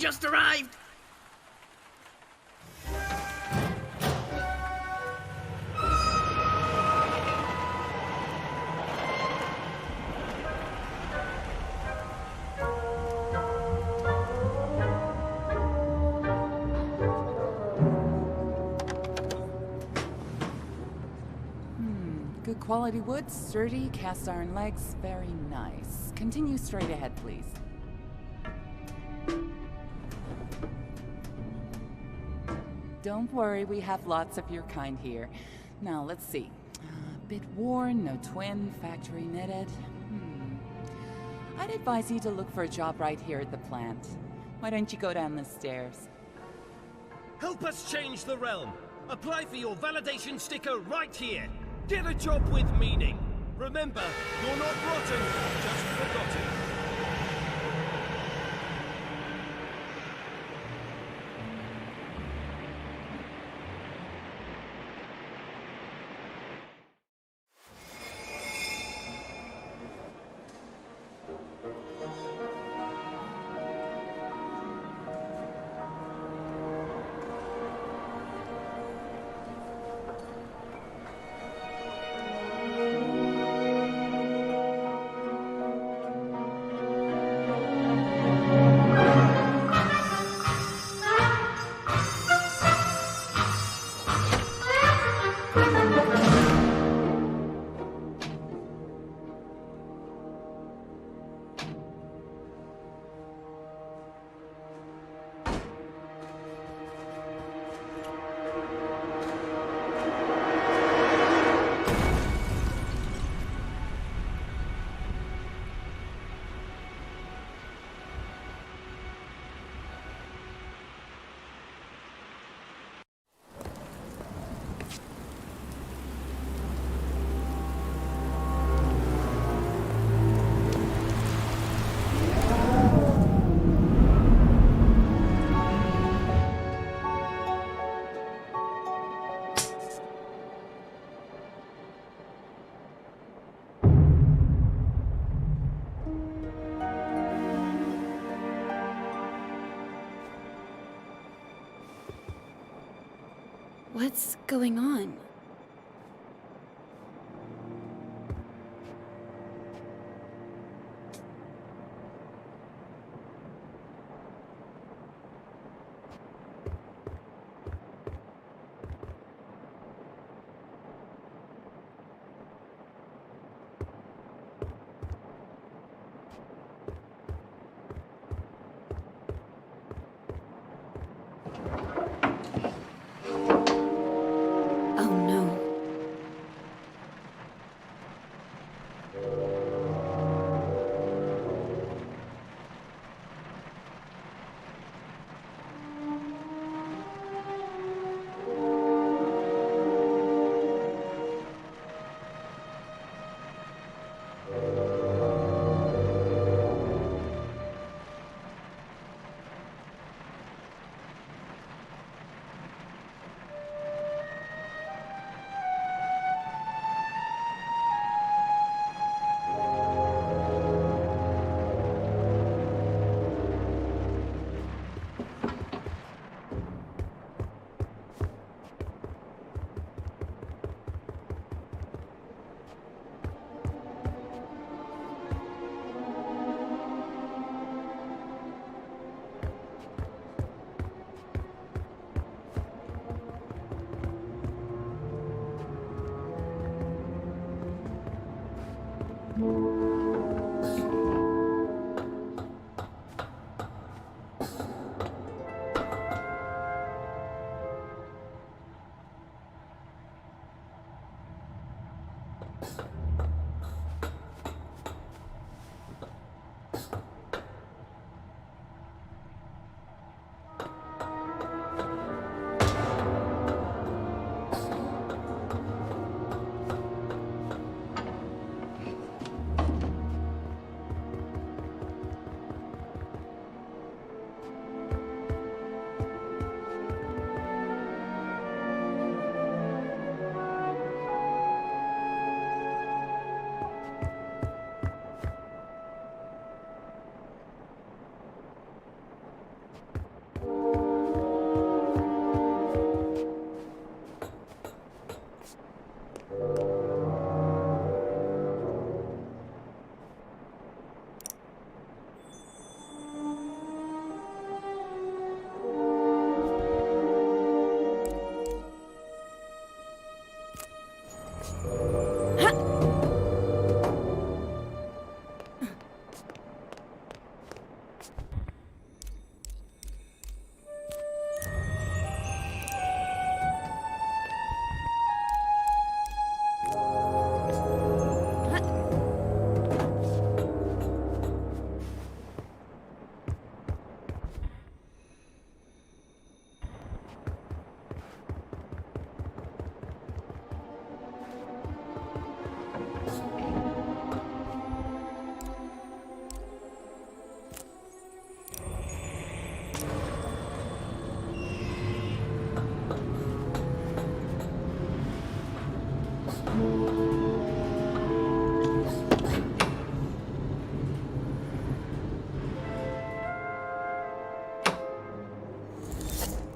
just arrived! Good quality wood, sturdy, cast iron legs, very nice. Continue straight ahead, please. Don't worry, we have lots of your kind here. Now, let's see. A bit worn, no twin, factory knitted. I'd advise you to look for a job right here at the plant. Why don't you go down the stairs? Help us change the realm. Apply for your validation sticker right here. Get a job with meaning. Remember, you're not rotten, just forgotten. What's going on?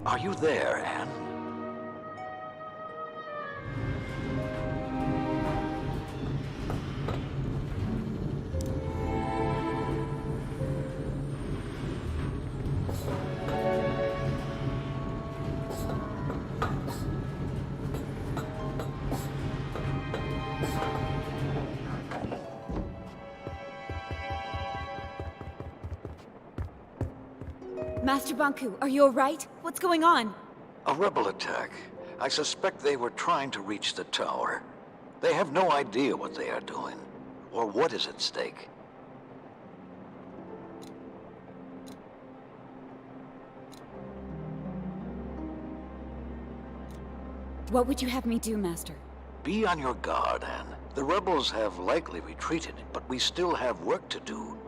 Are you there, Anne? Master Banku, are you alright? What's going on? A rebel attack. I suspect they were trying to reach the tower. They have no idea what they are doing, or what is at stake. What would you have me do, Master? Be on your guard, Anne. The rebels have likely retreated, but we still have work to do.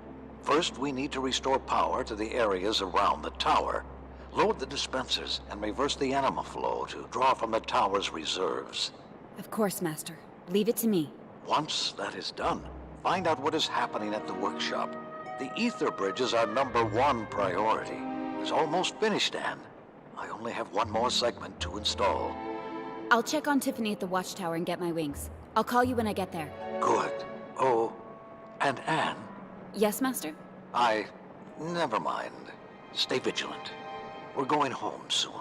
First, we need to restore power to the areas around the tower. Load the dispensers and reverse the anima flow to draw from the tower's reserves. Of course, Master. Leave it to me. Once that is done, find out what is happening at the workshop. The ether bridge is our #1 priority. It's almost finished, Anne. I only have one more segment to install. I'll check on Tiffany at the watchtower and get my wings. I'll call you when I get there. Good. Oh, and Anne, Yes, Master? never mind. Stay vigilant. We're going home soon.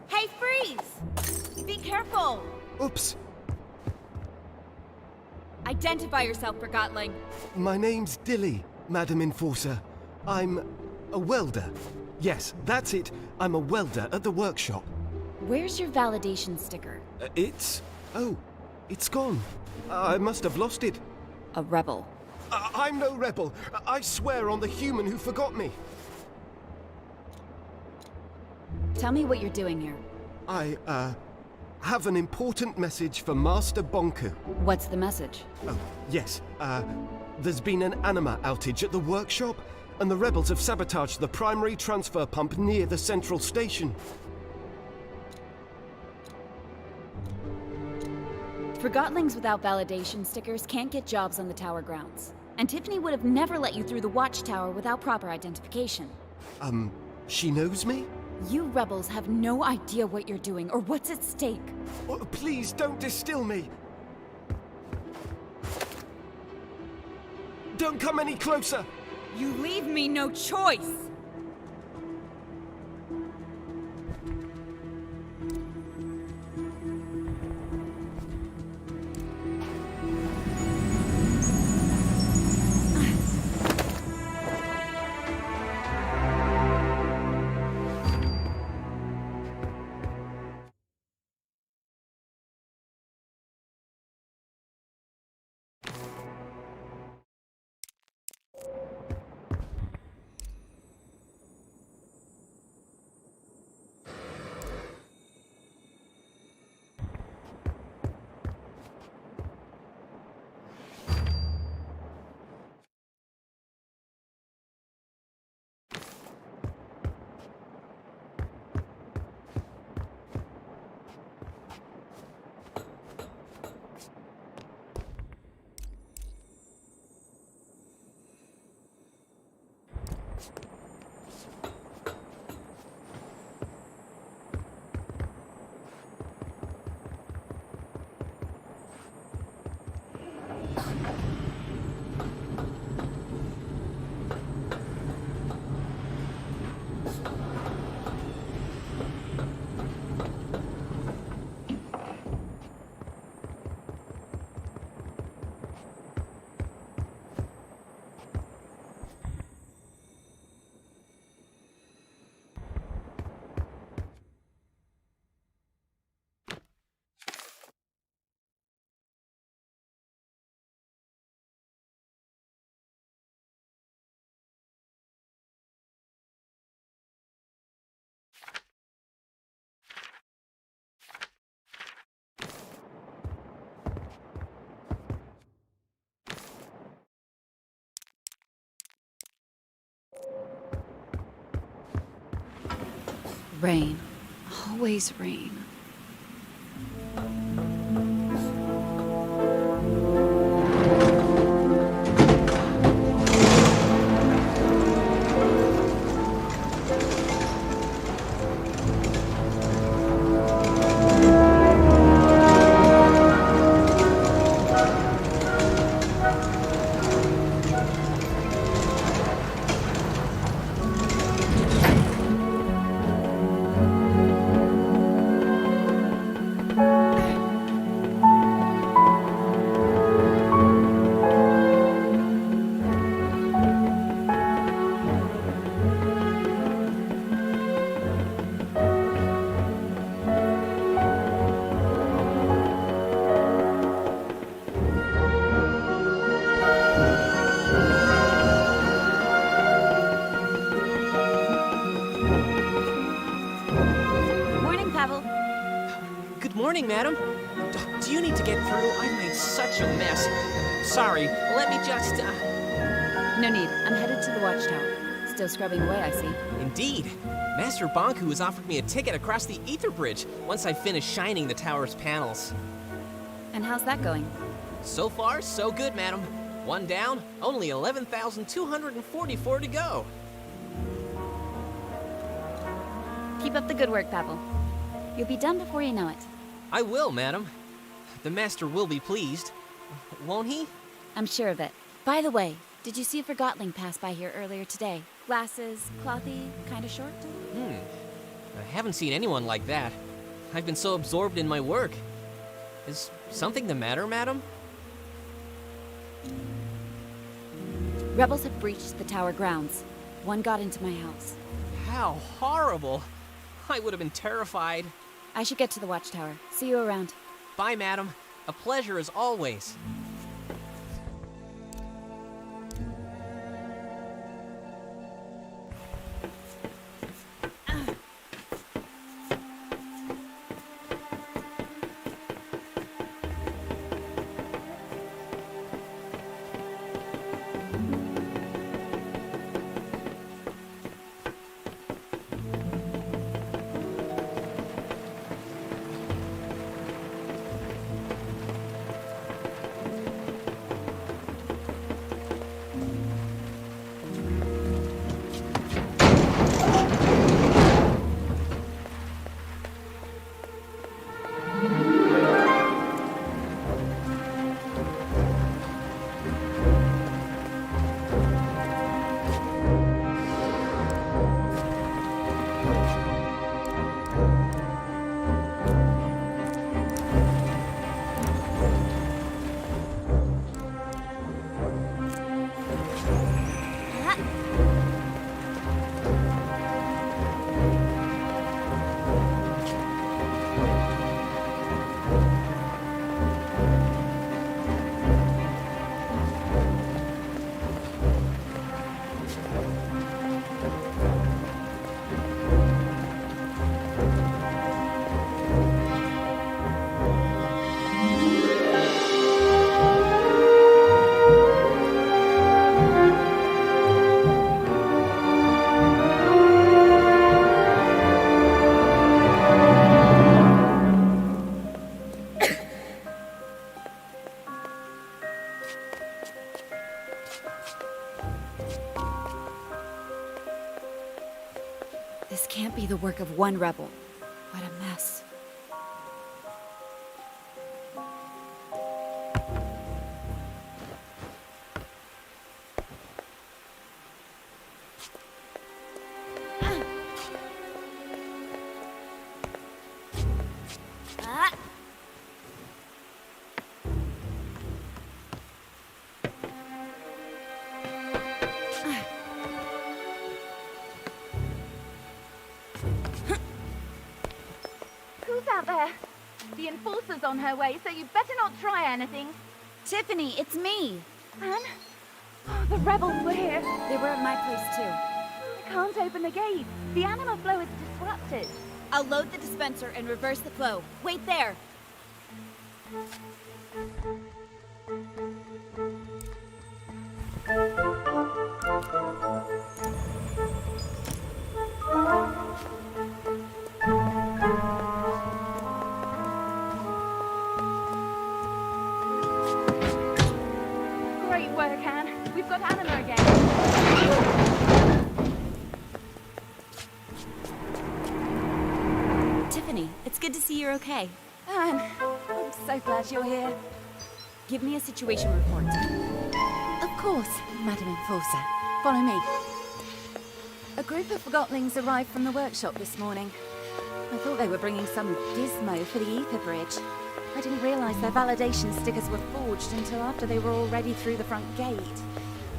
Hey, freeze! Be careful! Oops. Identify yourself, Forgotling. My name's Dilly, Madam Enforcer. I'm a welder. Yes, that's it. I'm a welder at the workshop. Where's your validation sticker? Oh, it's gone. I must have lost it. A rebel. I'm no rebel. I swear on the human who forgot me. Tell me what you're doing here. I have an important message for Master Bonku. What's the message? Oh, yes. There's been an anima outage at the workshop, and the rebels have sabotaged the primary transfer pump near the central station. Forgotlings without validation stickers can't get jobs on the tower grounds. And Tiffany would have never let you through the watchtower without proper identification. She knows me? You rebels have no idea what you're doing or what's at stake. Oh, please don't distill me. Don't come any closer. You leave me no choice! Rain. Always rain. Morning, Pavel. Good morning, madam. Do you need to get through? I've made such a mess. Sorry, let me just, No need. I'm headed to the watchtower. Still scrubbing away, I see. Indeed. Master Bonku has offered me a ticket across the Ether Bridge once I finish shining the tower's panels. And how's that going? So far, so good, madam. One down, only 11,244 to go. Keep up the good work, Pavel. You'll be done before you know it. I will, madam. The master will be pleased. Won't he? I'm sure of it. By the way, did you see a Forgotling pass by here earlier today? Glasses, clothy, kinda short? I haven't seen anyone like that. I've been so absorbed in my work. Is something the matter, madam? Rebels have breached the tower grounds. One got into my house. How horrible! I would have been terrified. I should get to the watchtower. See you around. Bye, madam. A pleasure as always. This can't be the work of one rebel. What a mess. Who's out there? The Enforcer's on her way, so you better not try anything. Tiffany, it's me. Anne? Oh, the rebels were here. They were at my place too. I can't open the gate. The anima flow is disrupted. I'll load the dispenser and reverse the flow. Wait there. good to see you're okay. Anne, I'm so glad you're here. Give me a situation report. Of course, Madam Enforcer. Follow me. A group of Gotlings arrived from the workshop this morning. I thought they were bringing some gizmo for the Ether Bridge. I didn't realize their validation stickers were forged until after they were already through the front gate.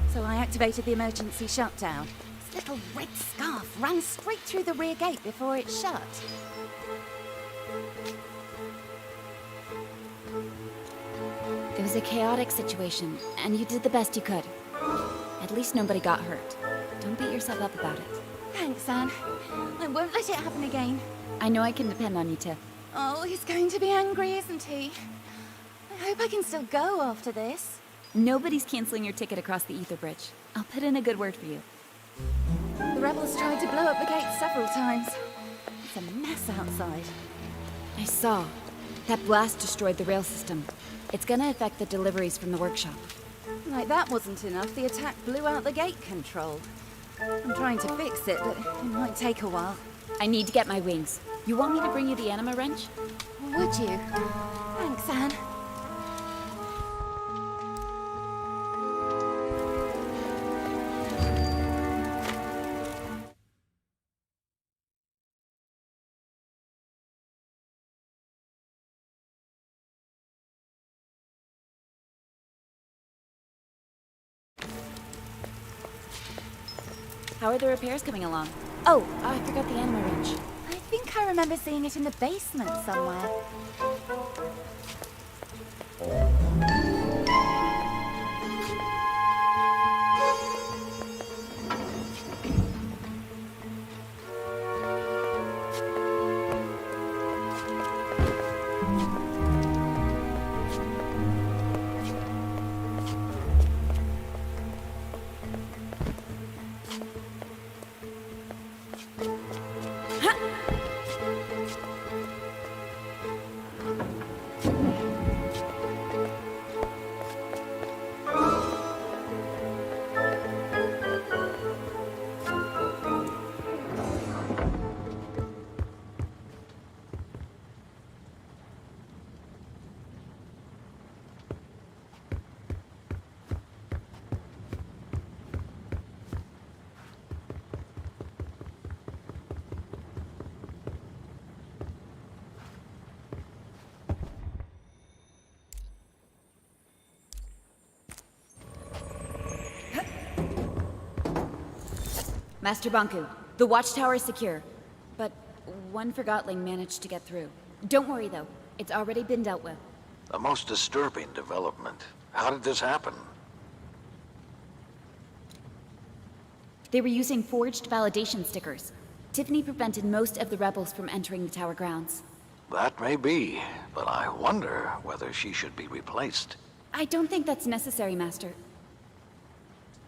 So I activated the emergency shutdown. This little red scarf ran straight through the rear gate before it shut. It was a chaotic situation, and you did the best you could. At least nobody got hurt. Don't beat yourself up about it. Thanks, Anne. I won't let it happen again. I know I can depend on you, Tiff. Oh, he's going to be angry, isn't he? I hope I can still go after this. Nobody's canceling your ticket across the Ether Bridge. I'll put in a good word for you. The rebels tried to blow up the gate several times. It's a mess outside. I saw. That blast destroyed the rail system. It's gonna affect the deliveries from the workshop. Like that wasn't enough, the attack blew out the gate control. I'm trying to fix it, but it might take a while. I need to get my wings. You want me to bring you the anima wrench? Would you? Thanks, Anne. How are the repairs coming along? Oh, I forgot the anima wrench. I think I remember seeing it in the basement somewhere. Master Banku, the watchtower is secure. But one Forgotling managed to get through. Don't worry, though. It's already been dealt with. A most disturbing development. How did this happen? They were using forged validation stickers. Tiffany prevented most of the rebels from entering the tower grounds. That may be, but I wonder whether she should be replaced. I don't think that's necessary, Master.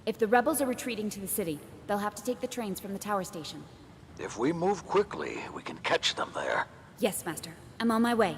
If the rebels are retreating to the city, they'll have to take the trains from the tower station. If we move quickly, we can catch them there. Yes, Master. I'm on my way.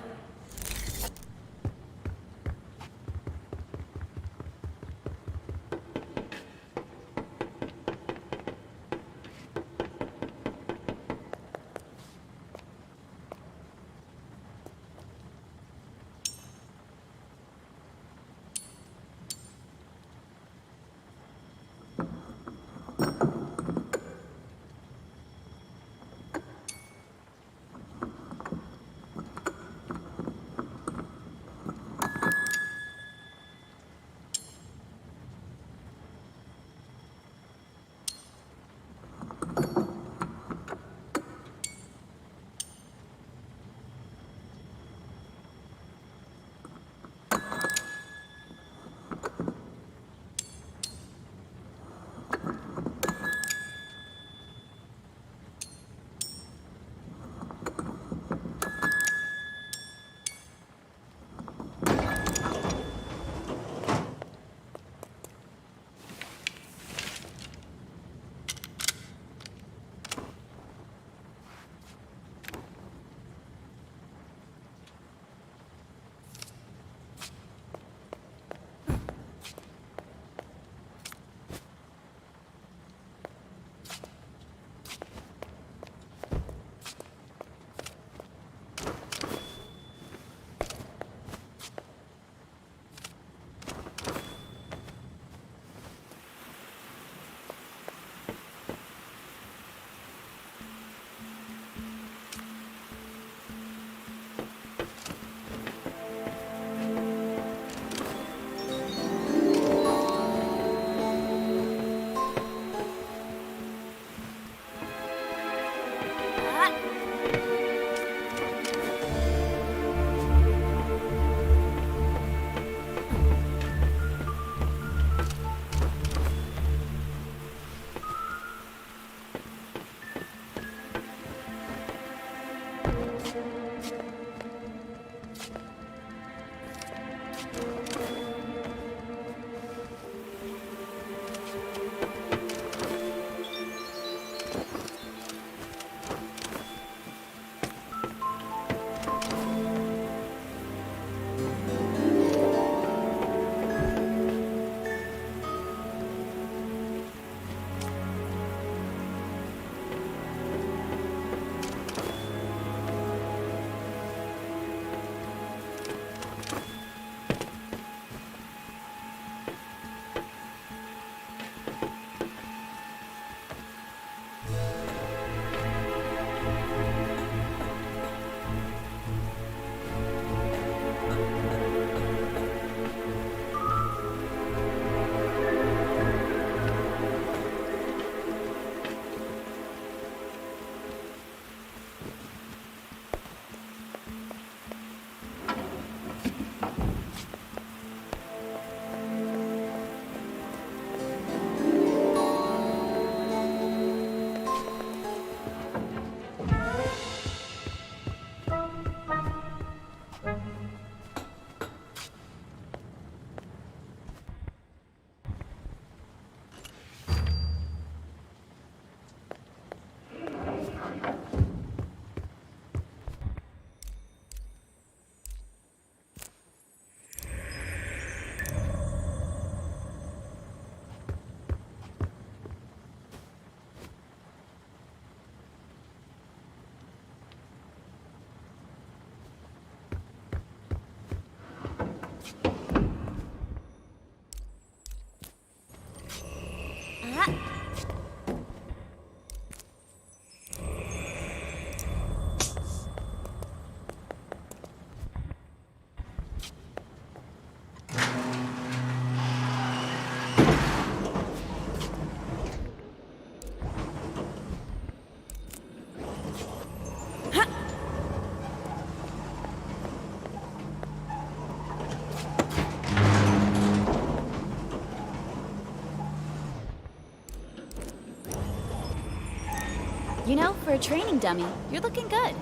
You know, for a training dummy, you're looking good.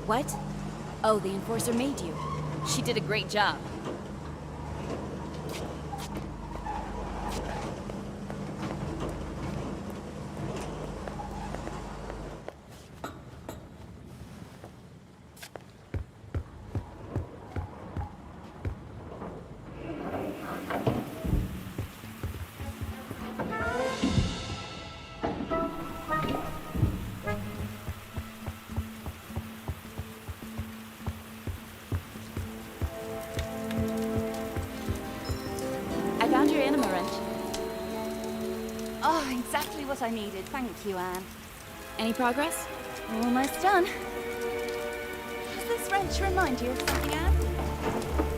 What? Oh, the Enforcer made you. She did a great job. I found your anima wrench. Oh, exactly what I needed. Thank you, Anne. Any progress? Almost done. Does this wrench remind you of something, Anne?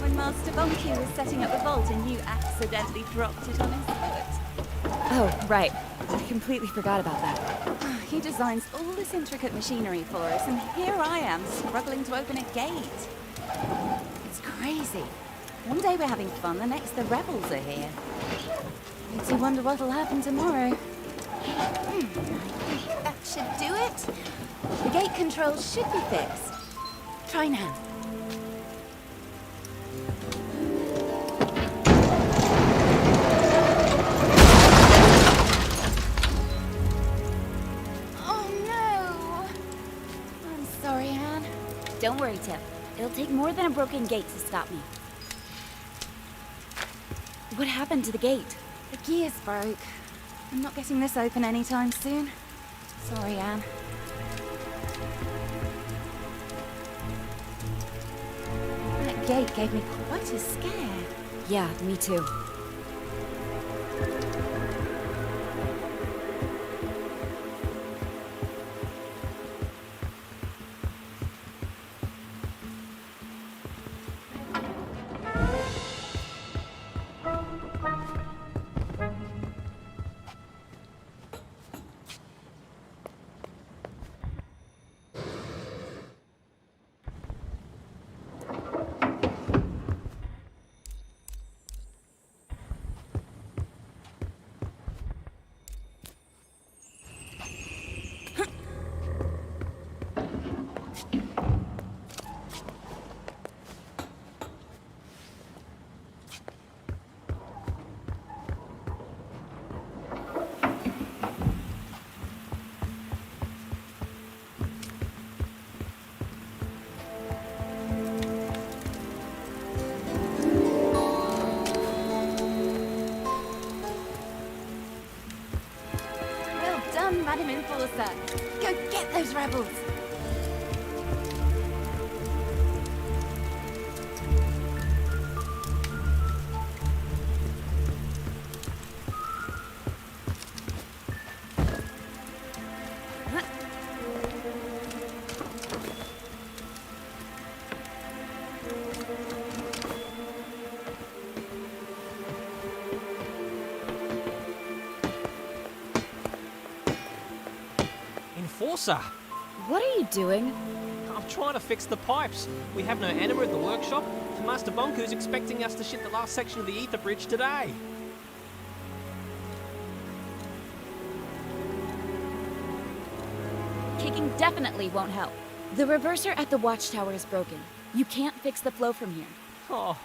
When Master Bonky was setting up the vault and you accidentally dropped it on his foot. Oh, right. I completely forgot about that. He designs all this intricate machinery for us, and here I am struggling to open a gate. It's crazy. One day we're having fun, the next the rebels are here. Makes you wonder what'll happen tomorrow. I think that should do it. The gate controls should be fixed. Try now. Oh no! I'm sorry, Anne. Don't worry, Tip. It'll take more than a broken gate to stop me. What happened to the gate? The gears broke. I'm not getting this open anytime soon. Sorry, Anne. That gate gave me quite a scare. Yeah, me too. Enforcer! Go get those rebels! Enforcer! What are you doing? I'm trying to fix the pipes. We have no anima at the workshop, and Master Bonku's expecting us to ship the last section of the ether bridge today. Kicking definitely won't help. The reverser at the watchtower is broken. You can't fix the flow from here. Oh,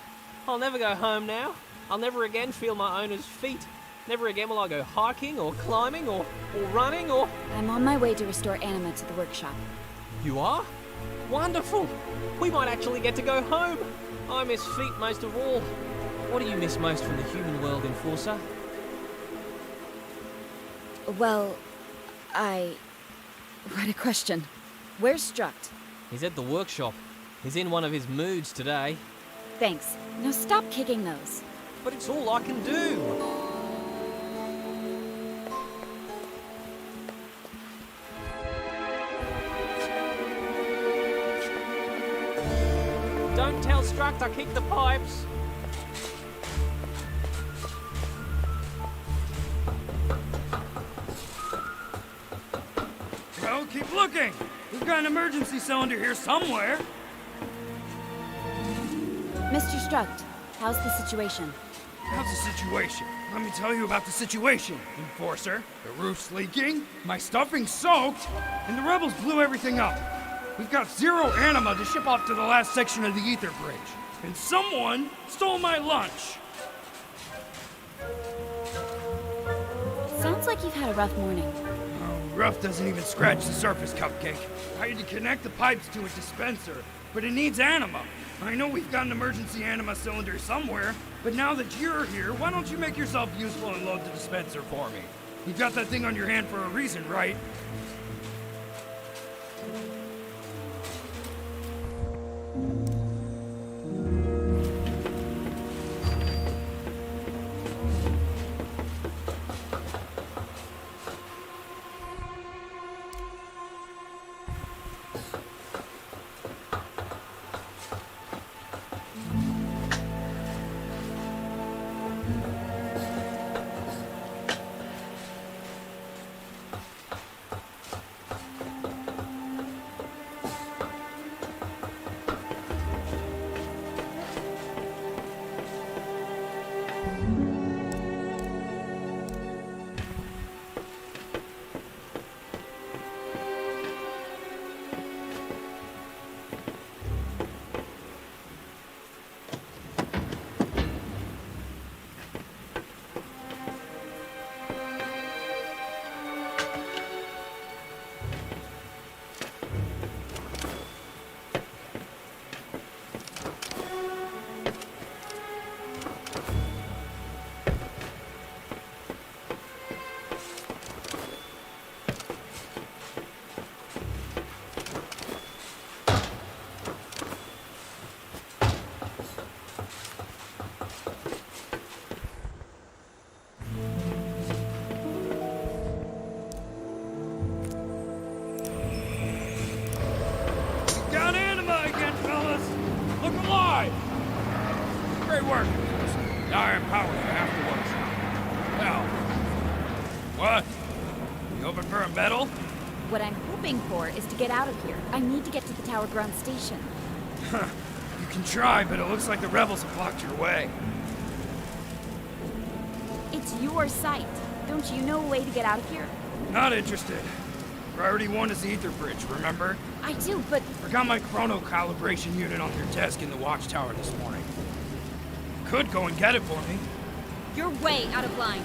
I'll never go home now. I'll never again feel my owner's feet. Never again will I go hiking or climbing or running or... I'm on my way to restore anima to the workshop. You are? Wonderful! We might actually get to go home! I miss feet most of all. What do you miss most from the human world, Enforcer? Well, What a question. Where's Struct? He's at the workshop. He's in one of his moods today. Thanks. Now stop kicking those. But it's all I can do! Don't tell Struct I kicked the pipes! Well, keep looking! We've got an emergency cylinder here somewhere! Mr. Struct, how's the situation? How's the situation? Let me tell you about the situation, Enforcer. The roof's leaking, my stuffing's soaked, and the rebels blew everything up. We've got 0 anima to ship off to the last section of the ether bridge. And someone stole my lunch! Sounds like you've had a rough morning. Oh, rough doesn't even scratch the surface, Cupcake. I had to connect the pipes to a dispenser, but it needs anima. I know we've got an emergency anima cylinder somewhere, but now that you're here, why don't you make yourself useful and load the dispenser for me? You've got that thing on your hand for a reason, right? Great work. Now I empower you afterwards. Well, what? You hoping for a medal? What I'm hoping for is to get out of here. I need to get to the Tower Ground Station. You can try, but it looks like the rebels have blocked your way. It's your site. Don't you know a way to get out of here? Not interested. Priority 1 is the ether bridge, remember? I do, but... Forgot my chrono calibration unit on your desk in the watchtower this morning. Could go and get it for me. You're way out of line.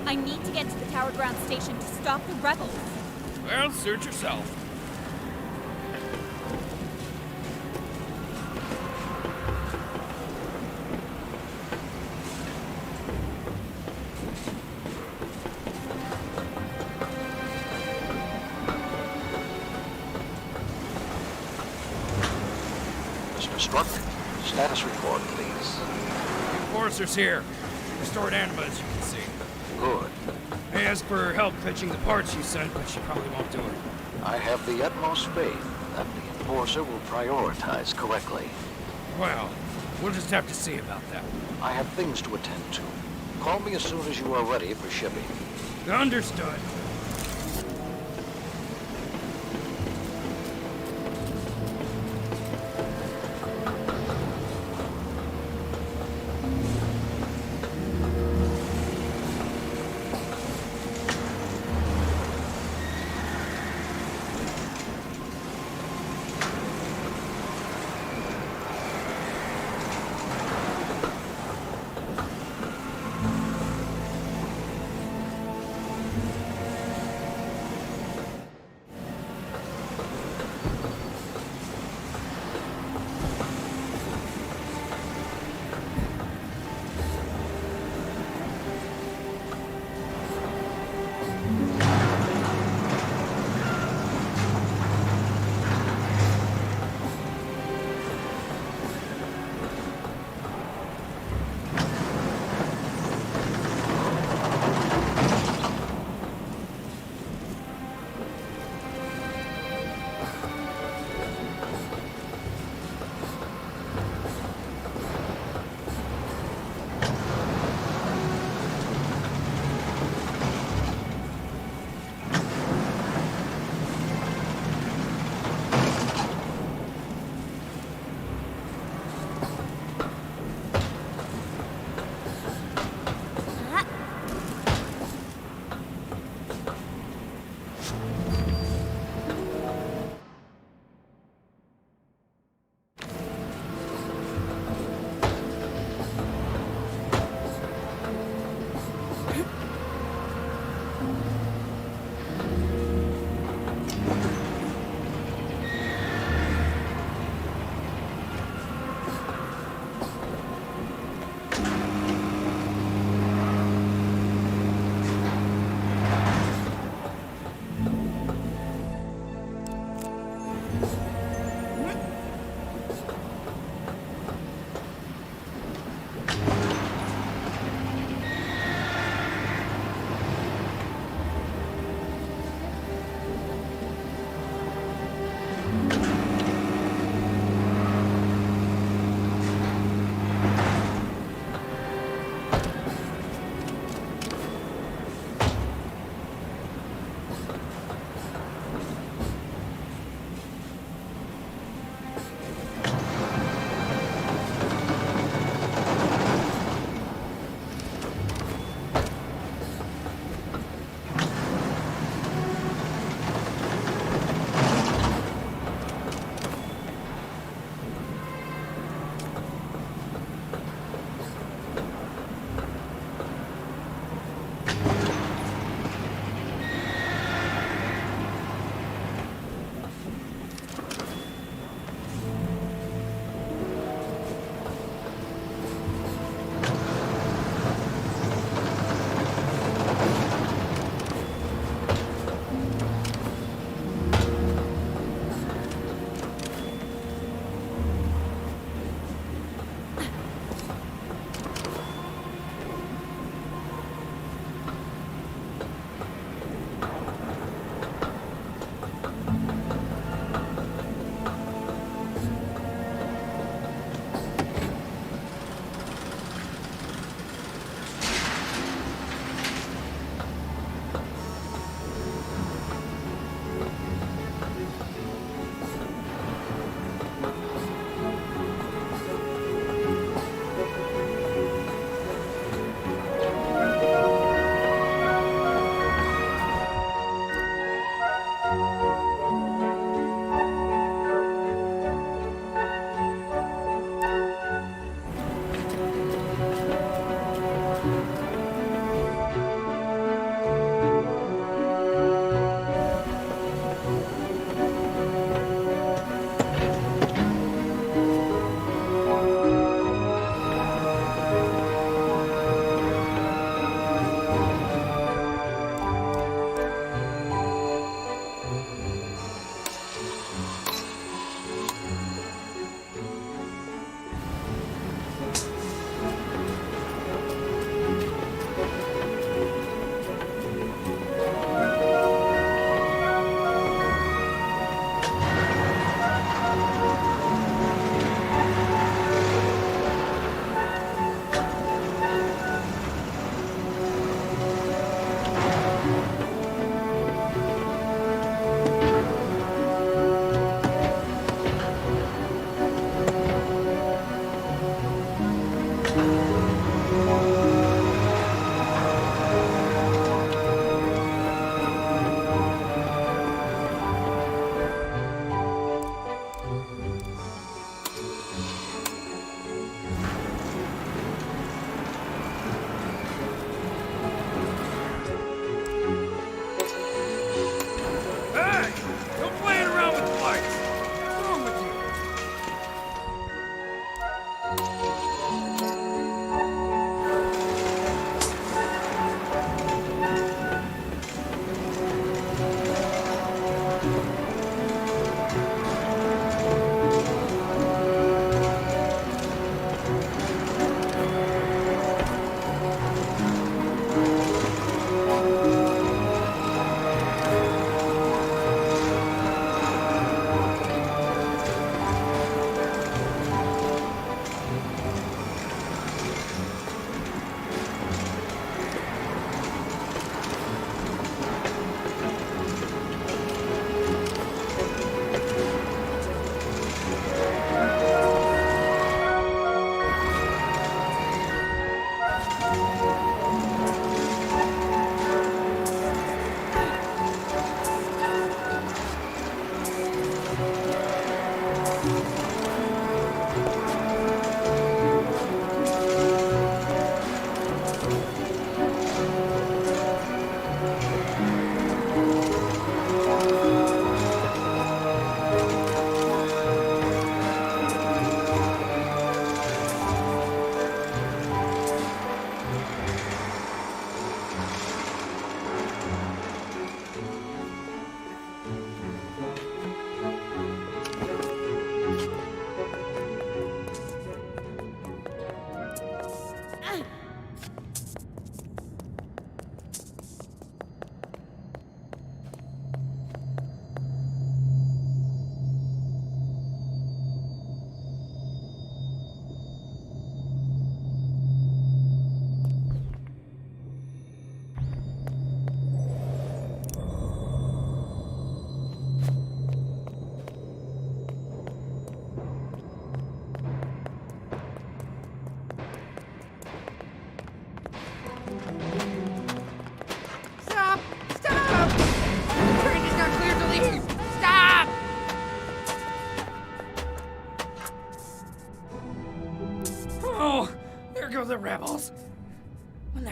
I need to get to the Tower Ground Station to stop the rebels. Well, suit yourself. Construct. Status report, please. Enforcer's here. Restored Anima, as you can see. Good. I asked for her help fetching the parts you sent, but she probably won't do it. I have the utmost faith that the Enforcer will prioritize correctly. Well, we'll just have to see about that. I have things to attend to. Call me as soon as you are ready for shipping. Understood.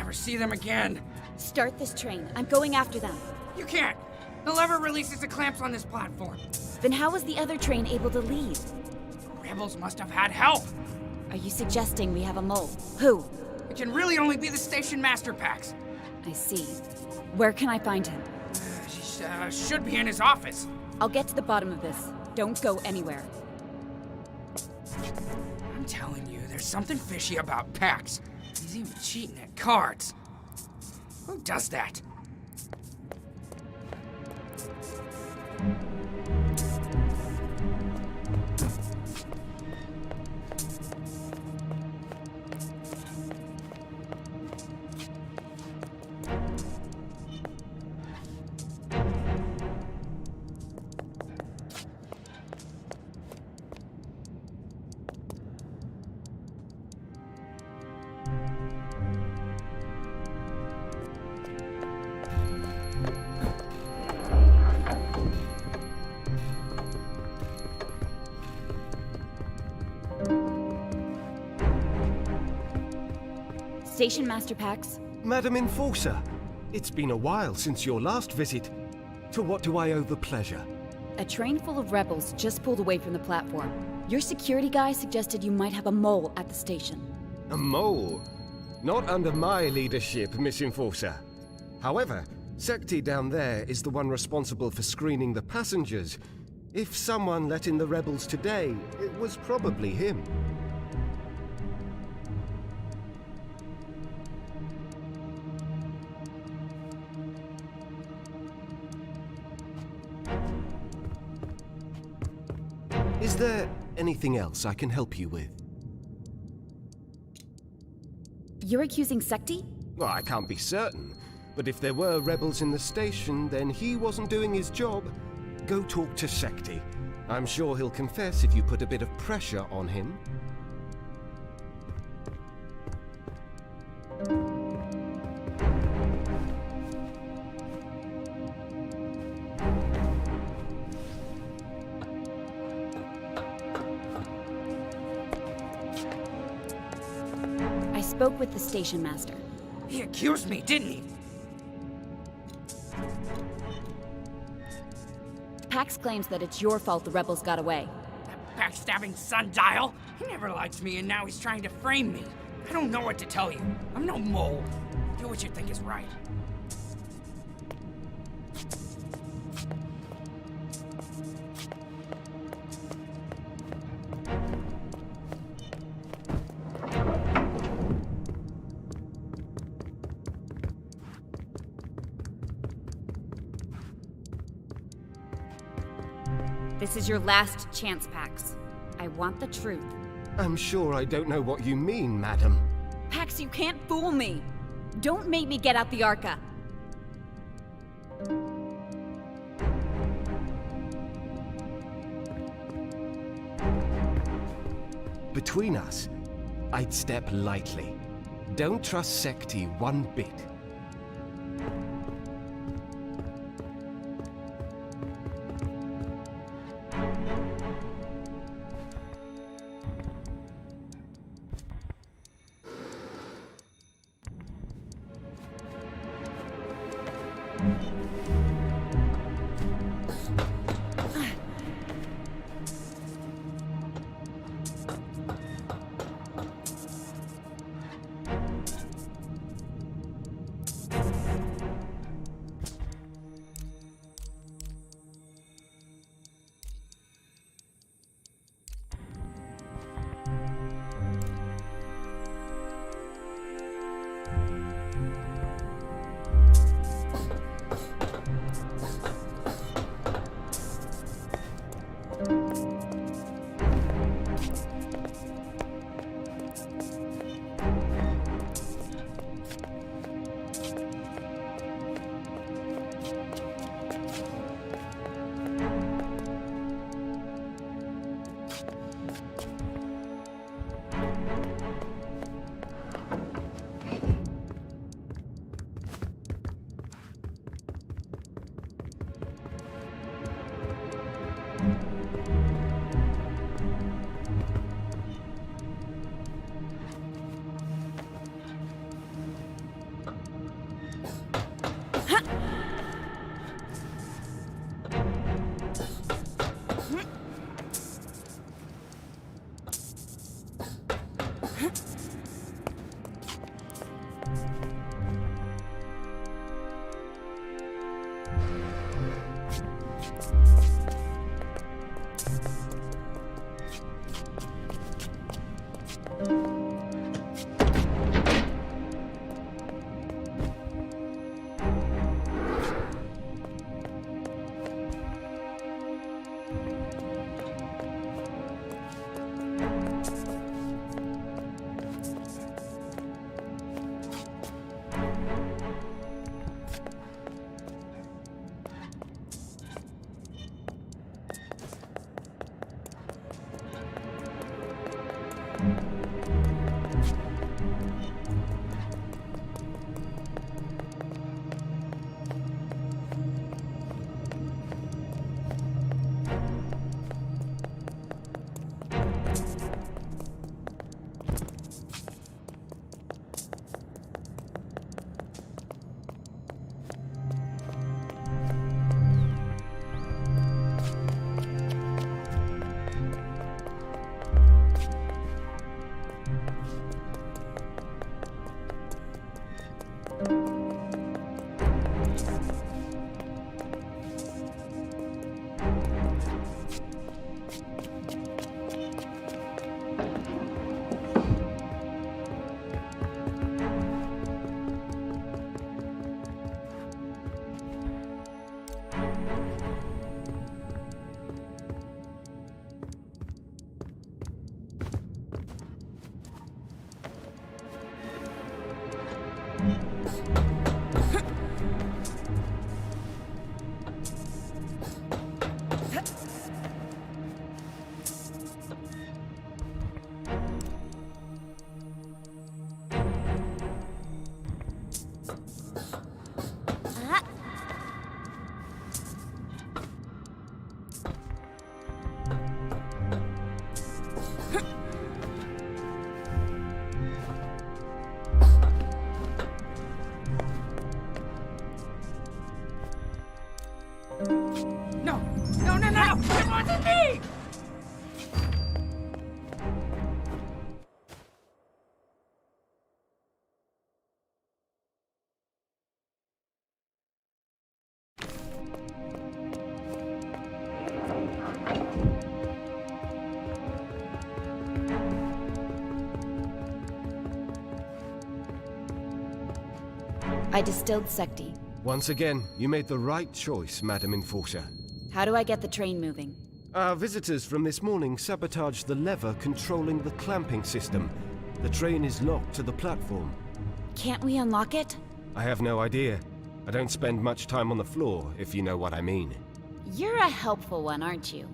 never see them again. Start this train. I'm going after them. You can't. The lever releases the clamps on this platform. Then how was the other train able to leave? Rebels must have had help. Are you suggesting we have a mole? Who? It can really only be the station master, Pax. I see. Where can I find him? She should be in his office. I'll get to the bottom of this. Don't go anywhere. I'm telling you, there's something fishy about Pax. He's even cheating at cards. Who does that? Station Master Pax. Madam Enforcer, it's been a while since your last visit. To what do I owe the pleasure? A train full of rebels just pulled away from the platform. Your security guy suggested you might have a mole at the station. A mole? Not under my leadership, Miss Enforcer. However, Sekti down there is the one responsible for screening the passengers. If someone let in the rebels today, it was probably him. Is there anything else I can help you with? You're accusing Sekti? Well, I can't be certain, but if there were rebels in the station, then he wasn't doing his job. Go talk to Sekti. I'm sure he'll confess if you put a bit of pressure on him. I spoke with the station master. He accused me, didn't he? Pax claims that it's your fault the rebels got away. That backstabbing sundial? He never liked me and now he's trying to frame me. I don't know what to tell you. I'm no mole. Do what you think is right. This is your last chance, Pax. I want the truth. I'm sure I don't know what you mean, madam. Pax, you can't fool me! Don't make me get out the Arca! Between us, I'd step lightly. Don't trust Sekti one bit. No! No, no, no! It wasn't me! I distilled Secti. Once again, you made the right choice, Madam Enforcer. How do I get the train moving? Our visitors from this morning sabotaged the lever controlling the clamping system. The train is locked to the platform. Can't we unlock it? I have no idea. I don't spend much time on the floor, if you know what I mean. You're a helpful one, aren't you?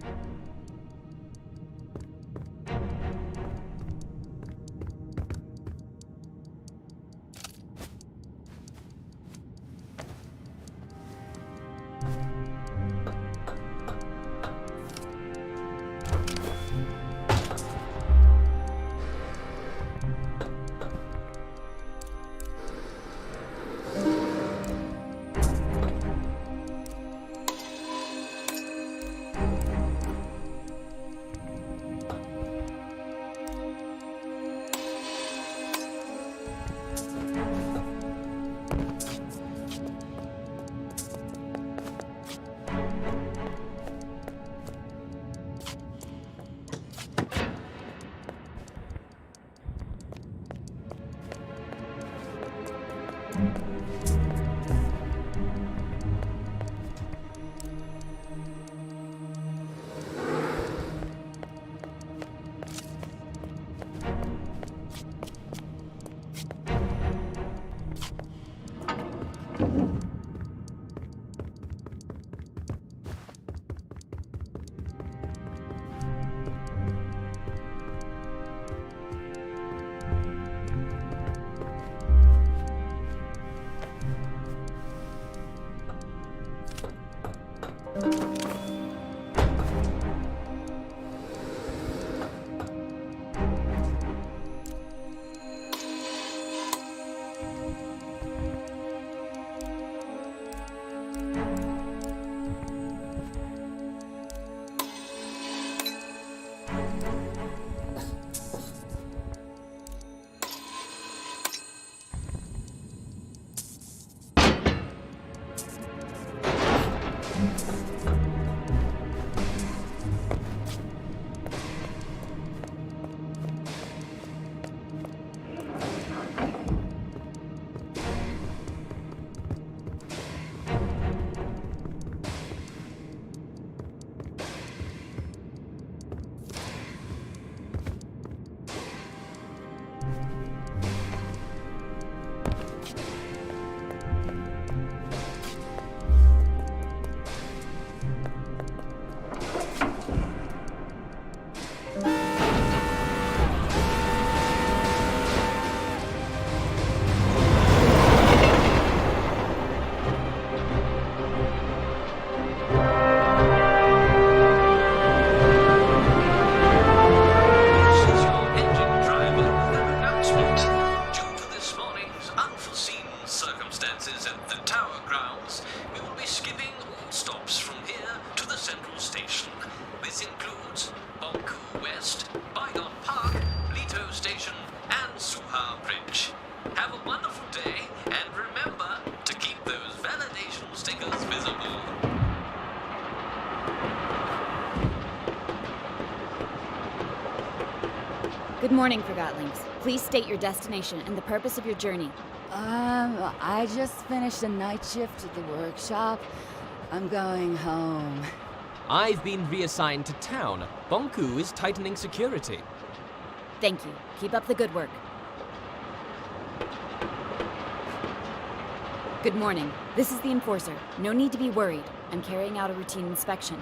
Good morning, Forgotlings. Please state your destination and the purpose of your journey. I just finished a night shift at the workshop. I'm going home. I've been reassigned to town. Bonku is tightening security. Thank you. Keep up the good work. Good morning. This is the Enforcer. No need to be worried. I'm carrying out a routine inspection.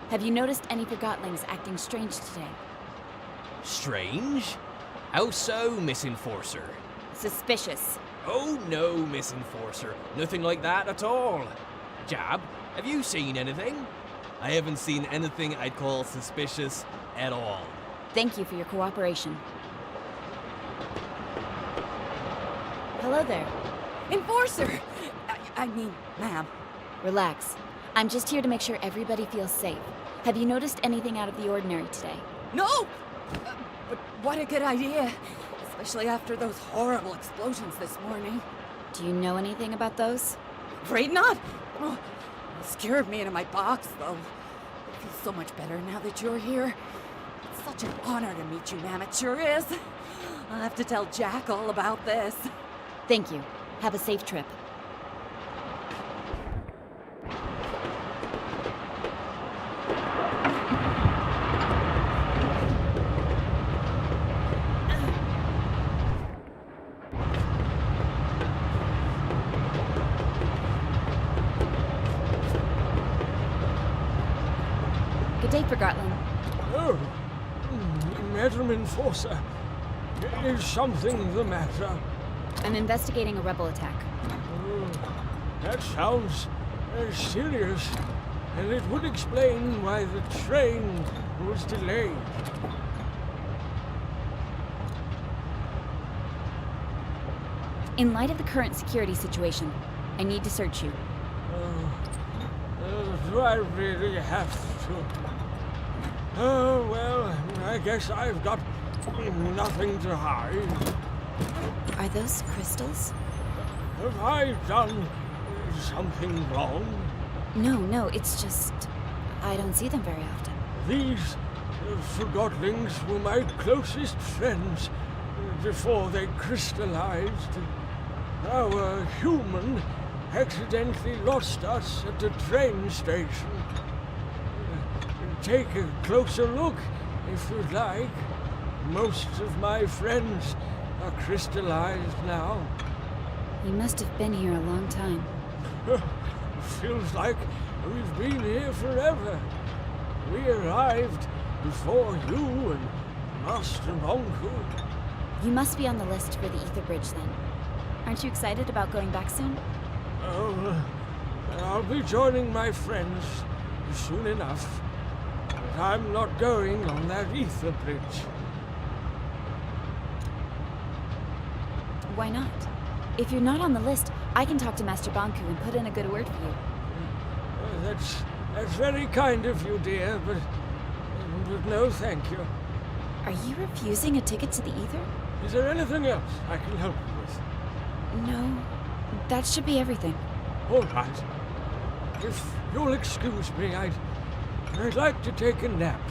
Have you noticed any Forgotlings acting strange today? Strange? How so, Miss Enforcer? Suspicious. Oh no, Miss Enforcer. Nothing like that at all. Jab, have you seen anything? I haven't seen anything I'd call suspicious at all. Thank you for your cooperation. Hello there. Enforcer! I mean, ma'am. Relax. I'm just here to make sure everybody feels safe. Have you noticed anything out of the ordinary today? No! But what a good idea. Especially after those horrible explosions this morning. Do you know anything about those? Afraid not. Oh, it scared me into my box, though. I feel so much better now that you're here. It's such an honor to meet you, ma'am. It sure is. I'll have to tell Jack all about this. Thank you. Have a safe trip. Good day, Forgotling. Oh, Madam Enforcer, is something the matter? I'm investigating a rebel attack. That sounds serious, and it would explain why the train was delayed. In light of the current security situation, I need to search you. Do I really have to? Oh, well, I guess I've got nothing to hide. Are those crystals? Have I done something wrong? No, it's just... I don't see them very often. These Forgotlings were my closest friends before they crystallized. Our human accidentally lost us at the train station. Take a closer look, if you'd like. Most of my friends are crystallized now. You must have been here a long time. Feels like we've been here forever. We arrived before you and Master Monku. You must be on the list for the Ether Bridge then. Aren't you excited about going back soon? Oh, I'll be joining my friends soon enough. But I'm not going on that Ether Bridge. Why not? If you're not on the list, I can talk to Master Banku and put in a good word for you. That's very kind of you, dear, but no thank you. Are you refusing a ticket to the Ether? Is there anything else I can help you with? No, that should be everything. All right. If you'll excuse me, I'd like to take a nap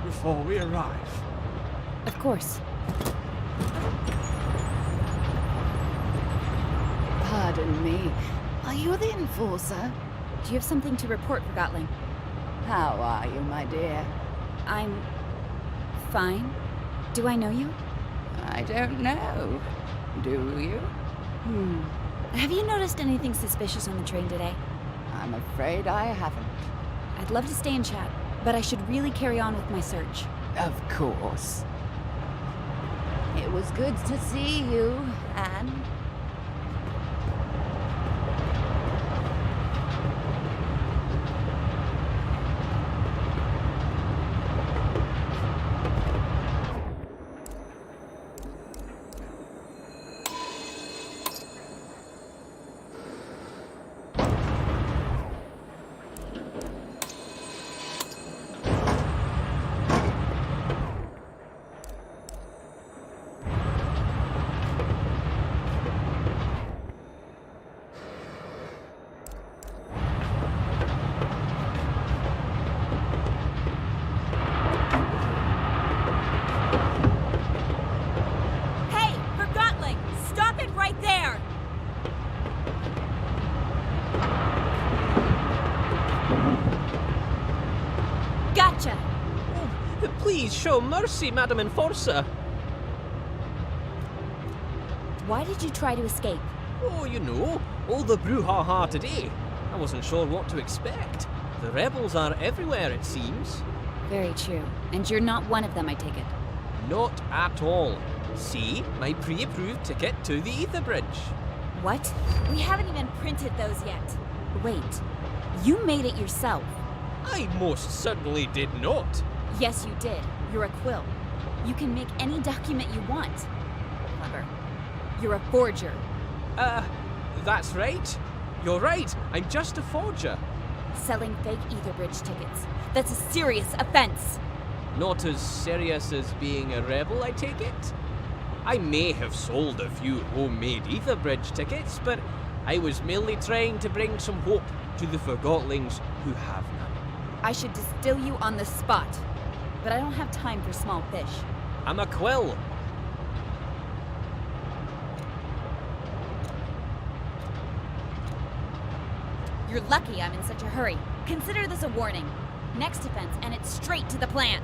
before we arrive. Of course. Pardon me. Are you the Enforcer? Do you have something to report, Forgotling? How are you, my dear? I'm... fine. Do I know you? I don't know. Do you? Have you noticed anything suspicious on the train today? I'm afraid I haven't. I'd love to stay and chat, but I should really carry on with my search. Of course. It was good to see you, Anne. Gotcha! Please show mercy, Madam Enforcer. Why did you try to escape? Oh, you know, all the brouhaha today. I wasn't sure what to expect. The rebels are everywhere, it seems. Very true. And you're not one of them, I take it. Not at all. See, my pre-approved ticket to the Ether Bridge. What? We haven't even printed those yet. Wait, you made it yourself. I most certainly did not. Yes, you did. You're a quill. You can make any document you want. Clever. You're a forger. That's right. You're right, I'm just a forger. Selling fake Ether Bridge tickets. That's a serious offense. Not as serious as being a rebel, I take it? I may have sold a few homemade Ether Bridge tickets, but I was merely trying to bring some hope to the Forgotlings who have none. I should distill you on the spot, but I don't have time for small fish. I'm a quill. You're lucky I'm in such a hurry. Consider this a warning. Next offense, and it's straight to the plant.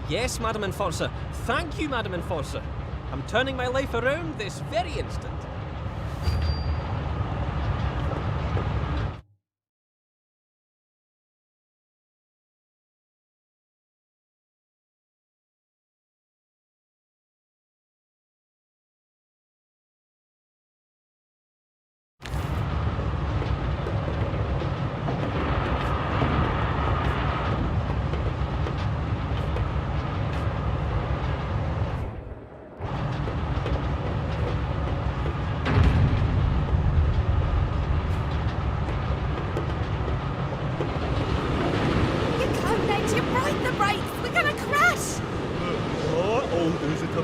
Yes, Madam Enforcer. Thank you, Madam Enforcer. I'm turning my life around this very instant.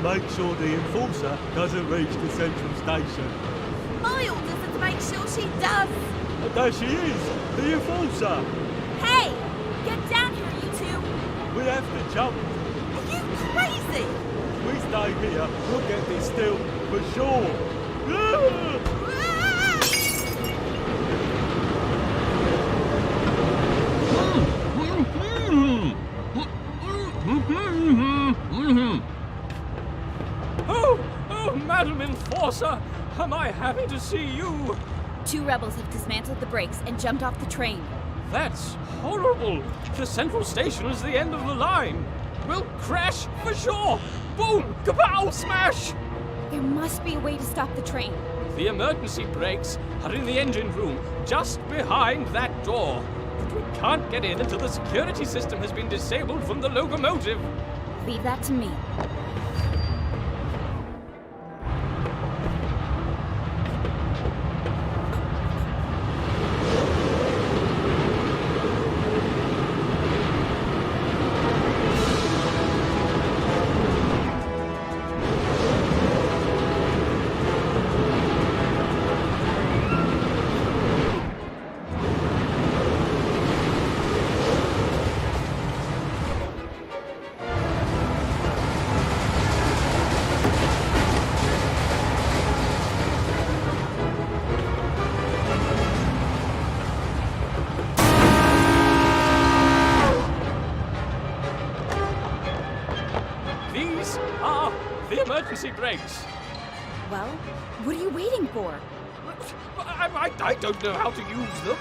Make sure the Enforcer doesn't reach the central station. My orders are to make sure she does. And there she is, the Enforcer. Hey, get down here, you two. We have to jump. Are you crazy? If we stay here, we'll get this still for sure. Oh, Madam Enforcer! Am I happy to see you? 2 rebels have dismantled the brakes and jumped off the train. That's horrible! The central station is the end of the line. We'll crash for sure! Boom! Kapow! Smash! There must be a way to stop the train. The emergency brakes are in the engine room, just behind that door. But we can't get in until the security system has been disabled from the locomotive. Leave that to me. Emergency brakes. Well, what are you waiting for? I don't know how to use them.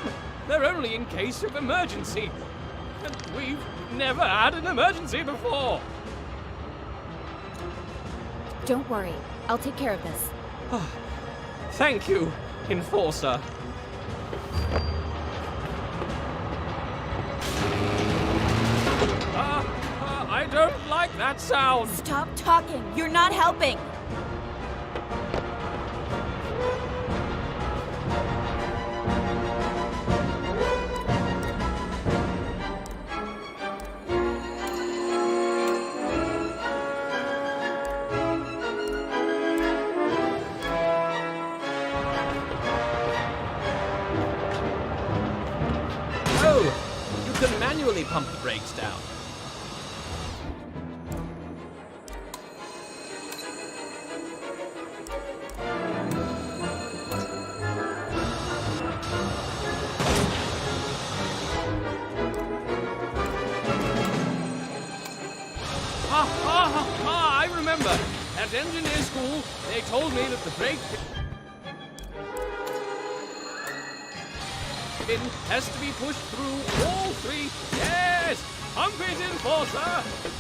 They're only in case of emergency. And we've never had an emergency before. Don't worry. I'll take care of this. Thank you, Enforcer. I don't like that sound. Stop talking. You're not helping. Oh, you can manually pump the brakes down. I remember. At engineer school, they told me that the brake... pin has to be pushed through all three. Yes! Pump it, Enforcer!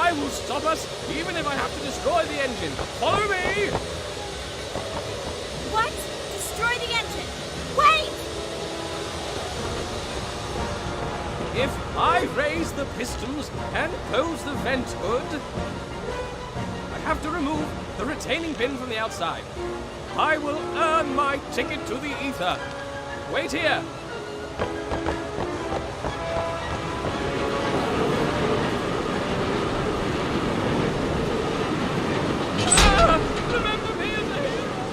I will stop us, even if I have to destroy the engine. Follow me! What? Destroy the engine? Wait! If I raise the pistons and close the vent hood, I have to remove the retaining pin from the outside. I will earn my ticket to the ether. Wait here. Remember me as a hero!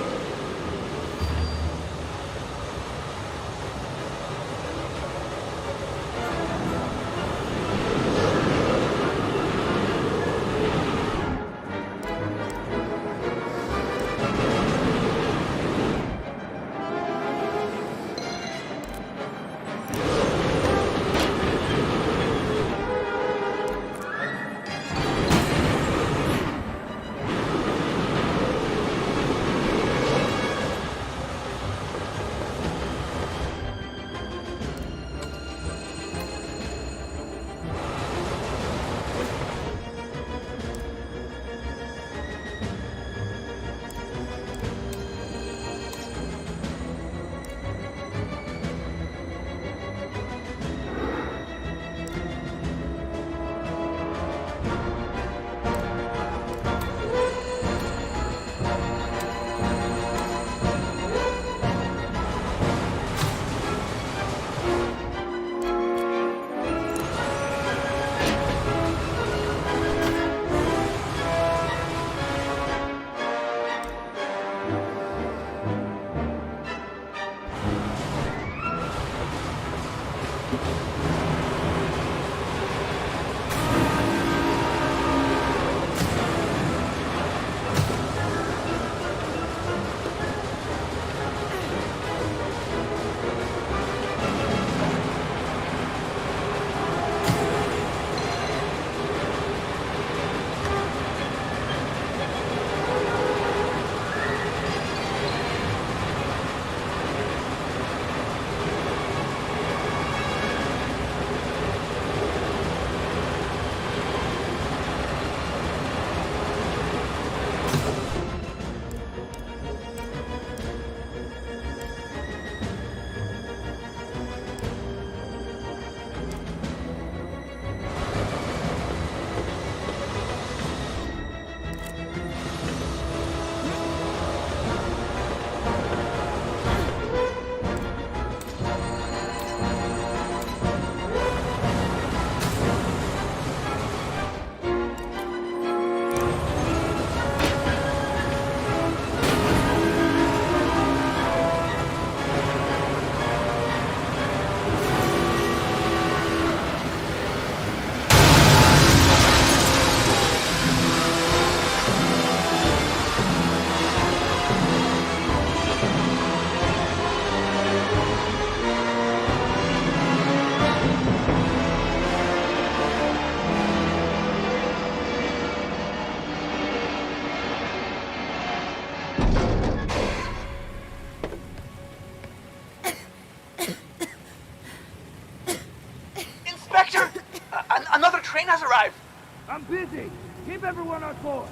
I'm busy. Keep everyone on board.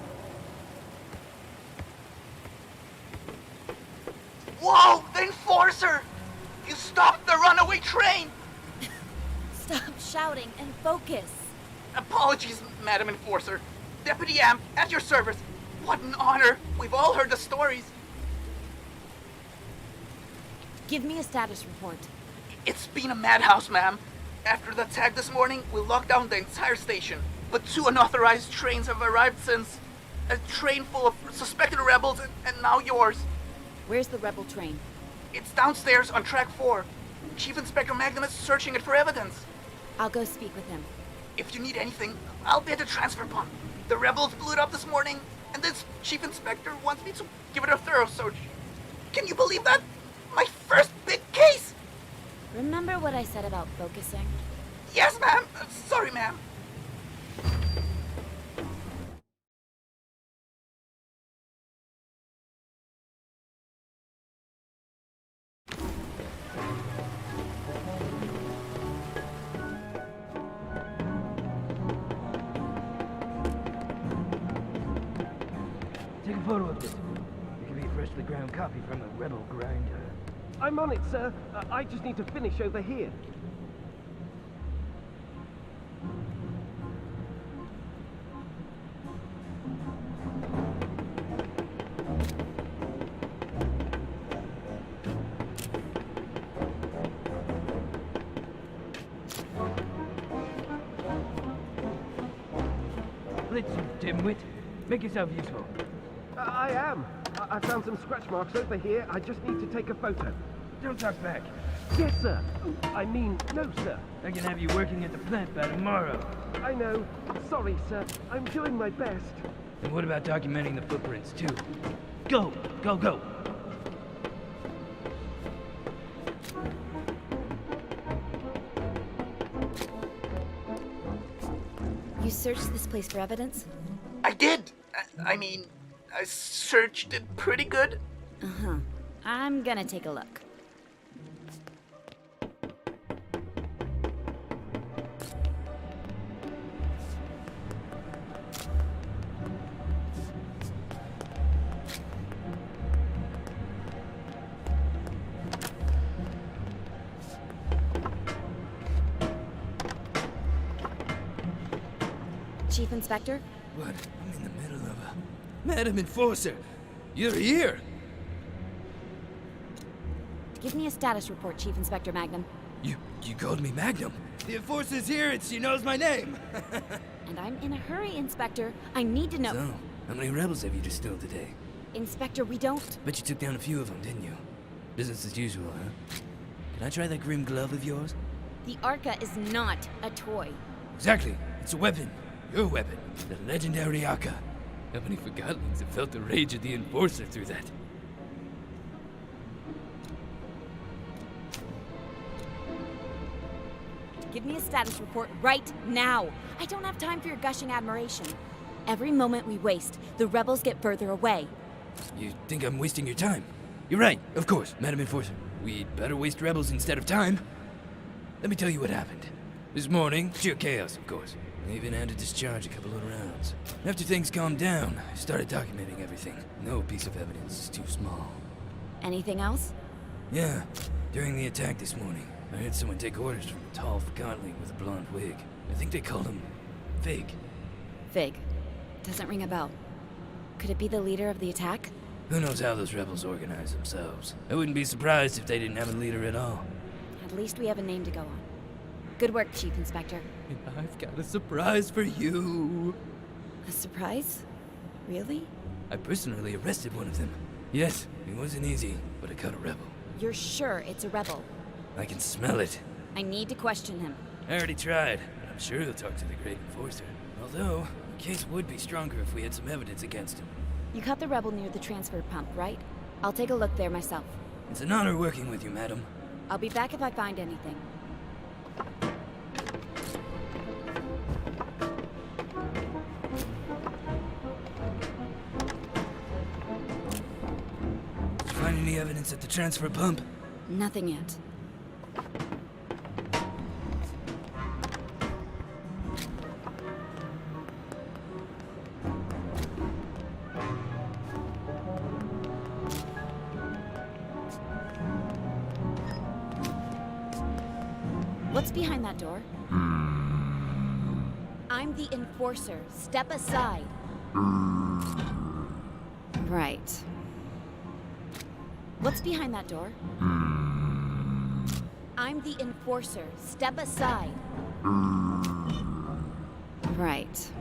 Whoa! The Enforcer! You stopped the runaway train! Stop shouting and focus. Apologies, Madam Enforcer. Deputy Amp, at your service. What an honor. We've all heard the stories. Give me a status report. It's been a madhouse, ma'am. After the attack this morning, we locked down the entire station. But 2 unauthorized trains have arrived since. A train full of suspected rebels, and now yours. Where's the rebel train? It's downstairs on track 4. Chief Inspector Magnum is searching it for evidence. I'll go speak with him. If you need anything, I'll be at the transfer pump. The rebels blew it up this morning, and this Chief Inspector wants me to give it a thorough search. Can you believe that? My first big case! Remember what I said about focusing? Yes, ma'am. Sorry, ma'am. Take a photo of this. It can be a freshly ground copy from a rebel grinder. I'm on it, sir. I just need to finish over here. Blitz, you dimwit. Make yourself useful. I am. I found some scratch marks over here. I just need to take a photo. Don't talk back. Yes, sir. I mean, no, sir. I can have you working at the plant by tomorrow. I know. Sorry, sir. I'm doing my best. And what about documenting the footprints, too? Go! Go, go! You searched this place for evidence? I did. I mean, I searched it pretty good. Uh-huh. I'm gonna take a look. Chief Inspector? What? I'm in the middle of a... Madam Enforcer! You're here! Give me a status report, Chief Inspector Magnum. You called me Magnum? The Enforcer's here and she knows my name! And I'm in a hurry, Inspector. I need to know... So, how many rebels have you distilled today? Inspector, we don't... Bet you took down a few of them, didn't you? Business as usual, huh? Can I try that grim glove of yours? The Arca is not a toy. Exactly. It's a weapon. Your weapon. The legendary Arca. How many Forgotlings have felt the rage of the Enforcer through that? Give me a status report right now. I don't have time for your gushing admiration. Every moment we waste, the rebels get further away. You think I'm wasting your time? You're right, of course, Madam Enforcer. We'd better waste rebels instead of time. Let me tell you what happened. This morning, sheer chaos, of course. I even had to discharge a couple of rounds. After things calmed down, I started documenting everything. No piece of evidence is too small. Anything else? Yeah, during the attack this morning, I heard someone take orders from a tall Forgotling with a blonde wig. I think they called him Fig. Fig. Doesn't ring a bell. Could it be the leader of the attack? Who knows how those rebels organize themselves? I wouldn't be surprised if they didn't have a leader at all. At least we have a name to go on. Good work, Chief Inspector. I've got a surprise for you. A surprise? Really? I personally arrested one of them. Yes, it wasn't easy, but I caught a rebel. You're sure it's a rebel? I can smell it. I need to question him. I already tried, but I'm sure he'll talk to the Great Enforcer. Although, the case would be stronger if we had some evidence against him. You caught the rebel near the transfer pump, right? I'll take a look there myself. It's an honor working with you, madam. I'll be back if I find anything. Did you find any evidence at the transfer pump? Nothing yet. What's behind that door? I'm the enforcer. Step aside. Right. What's behind that door? I'm the enforcer. Step aside. Right.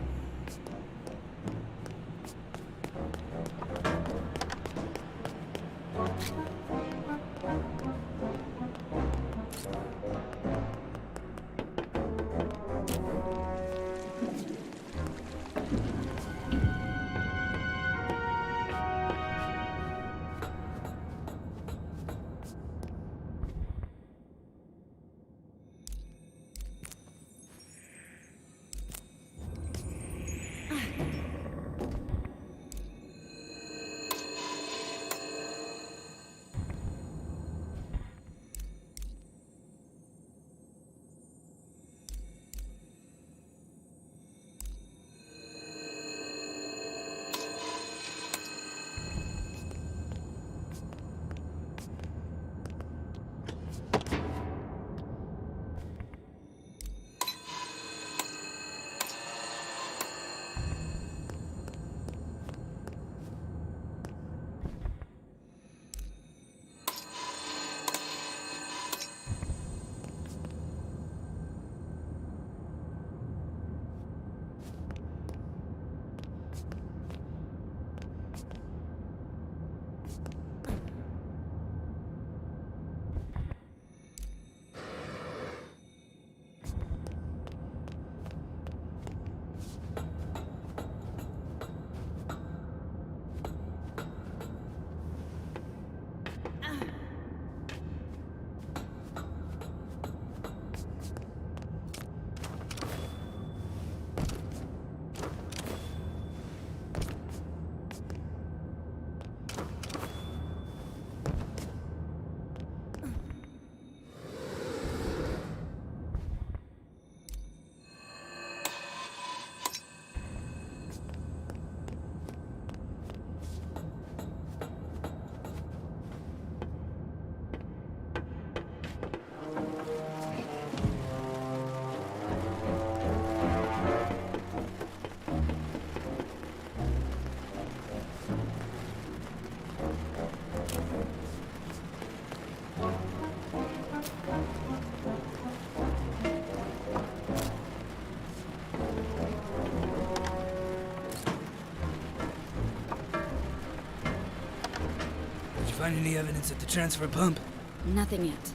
Find any evidence at the transfer pump? Nothing yet.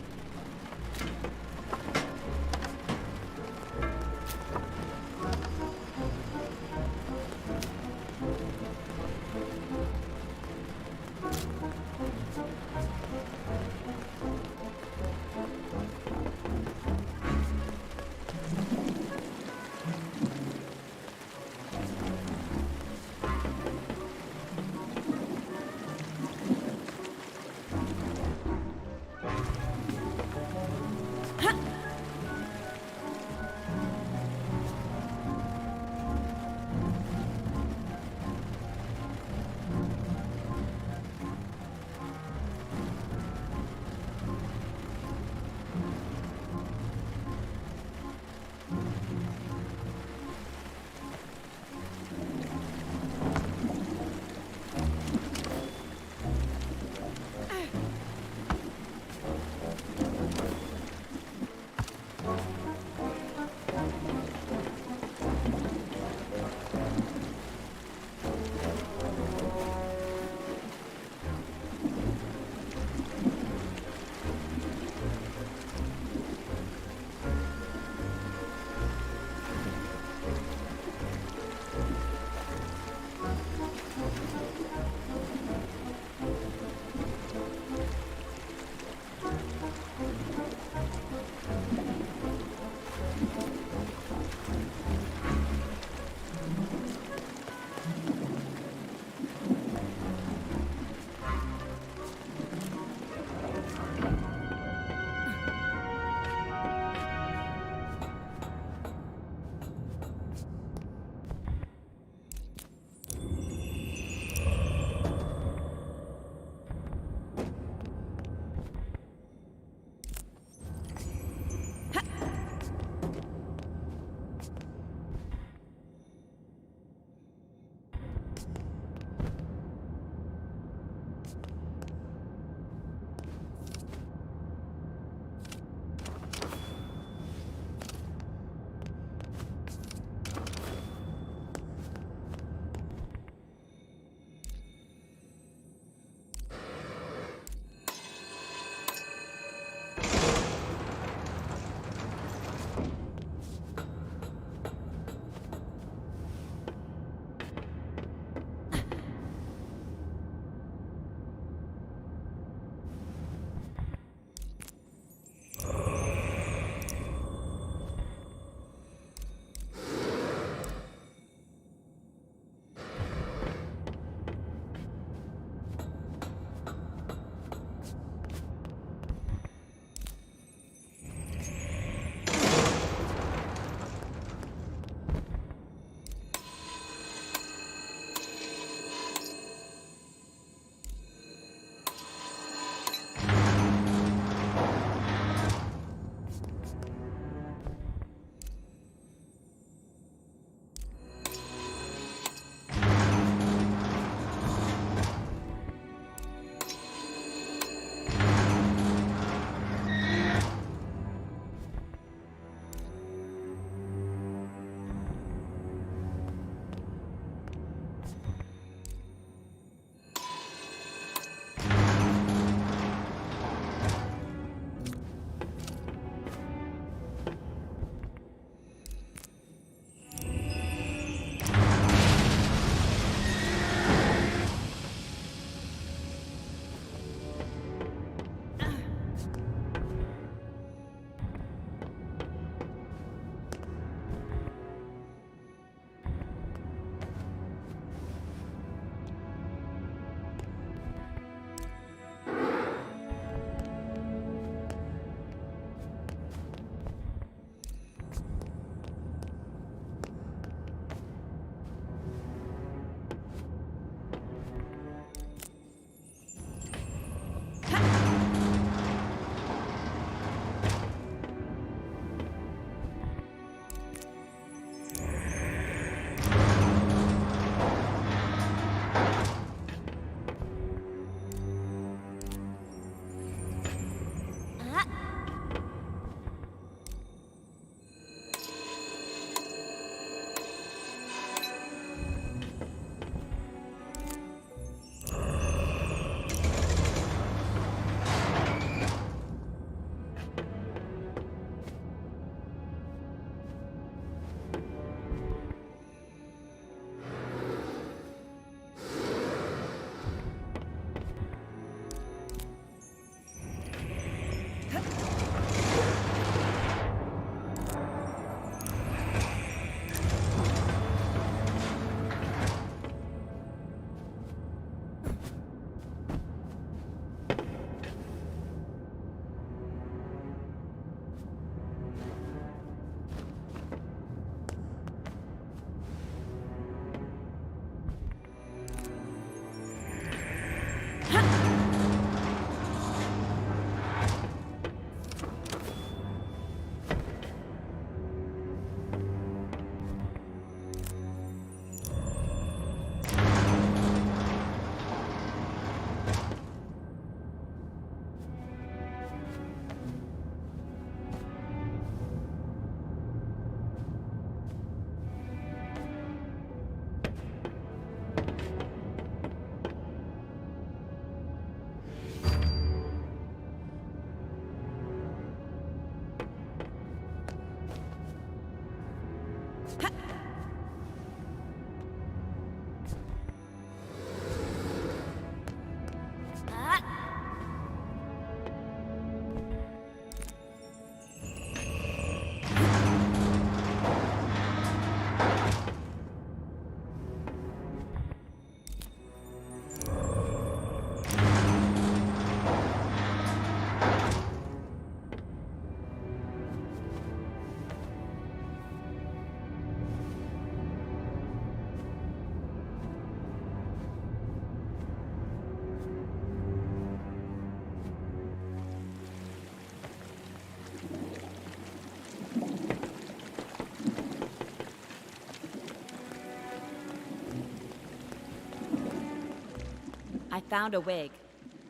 I found a wig.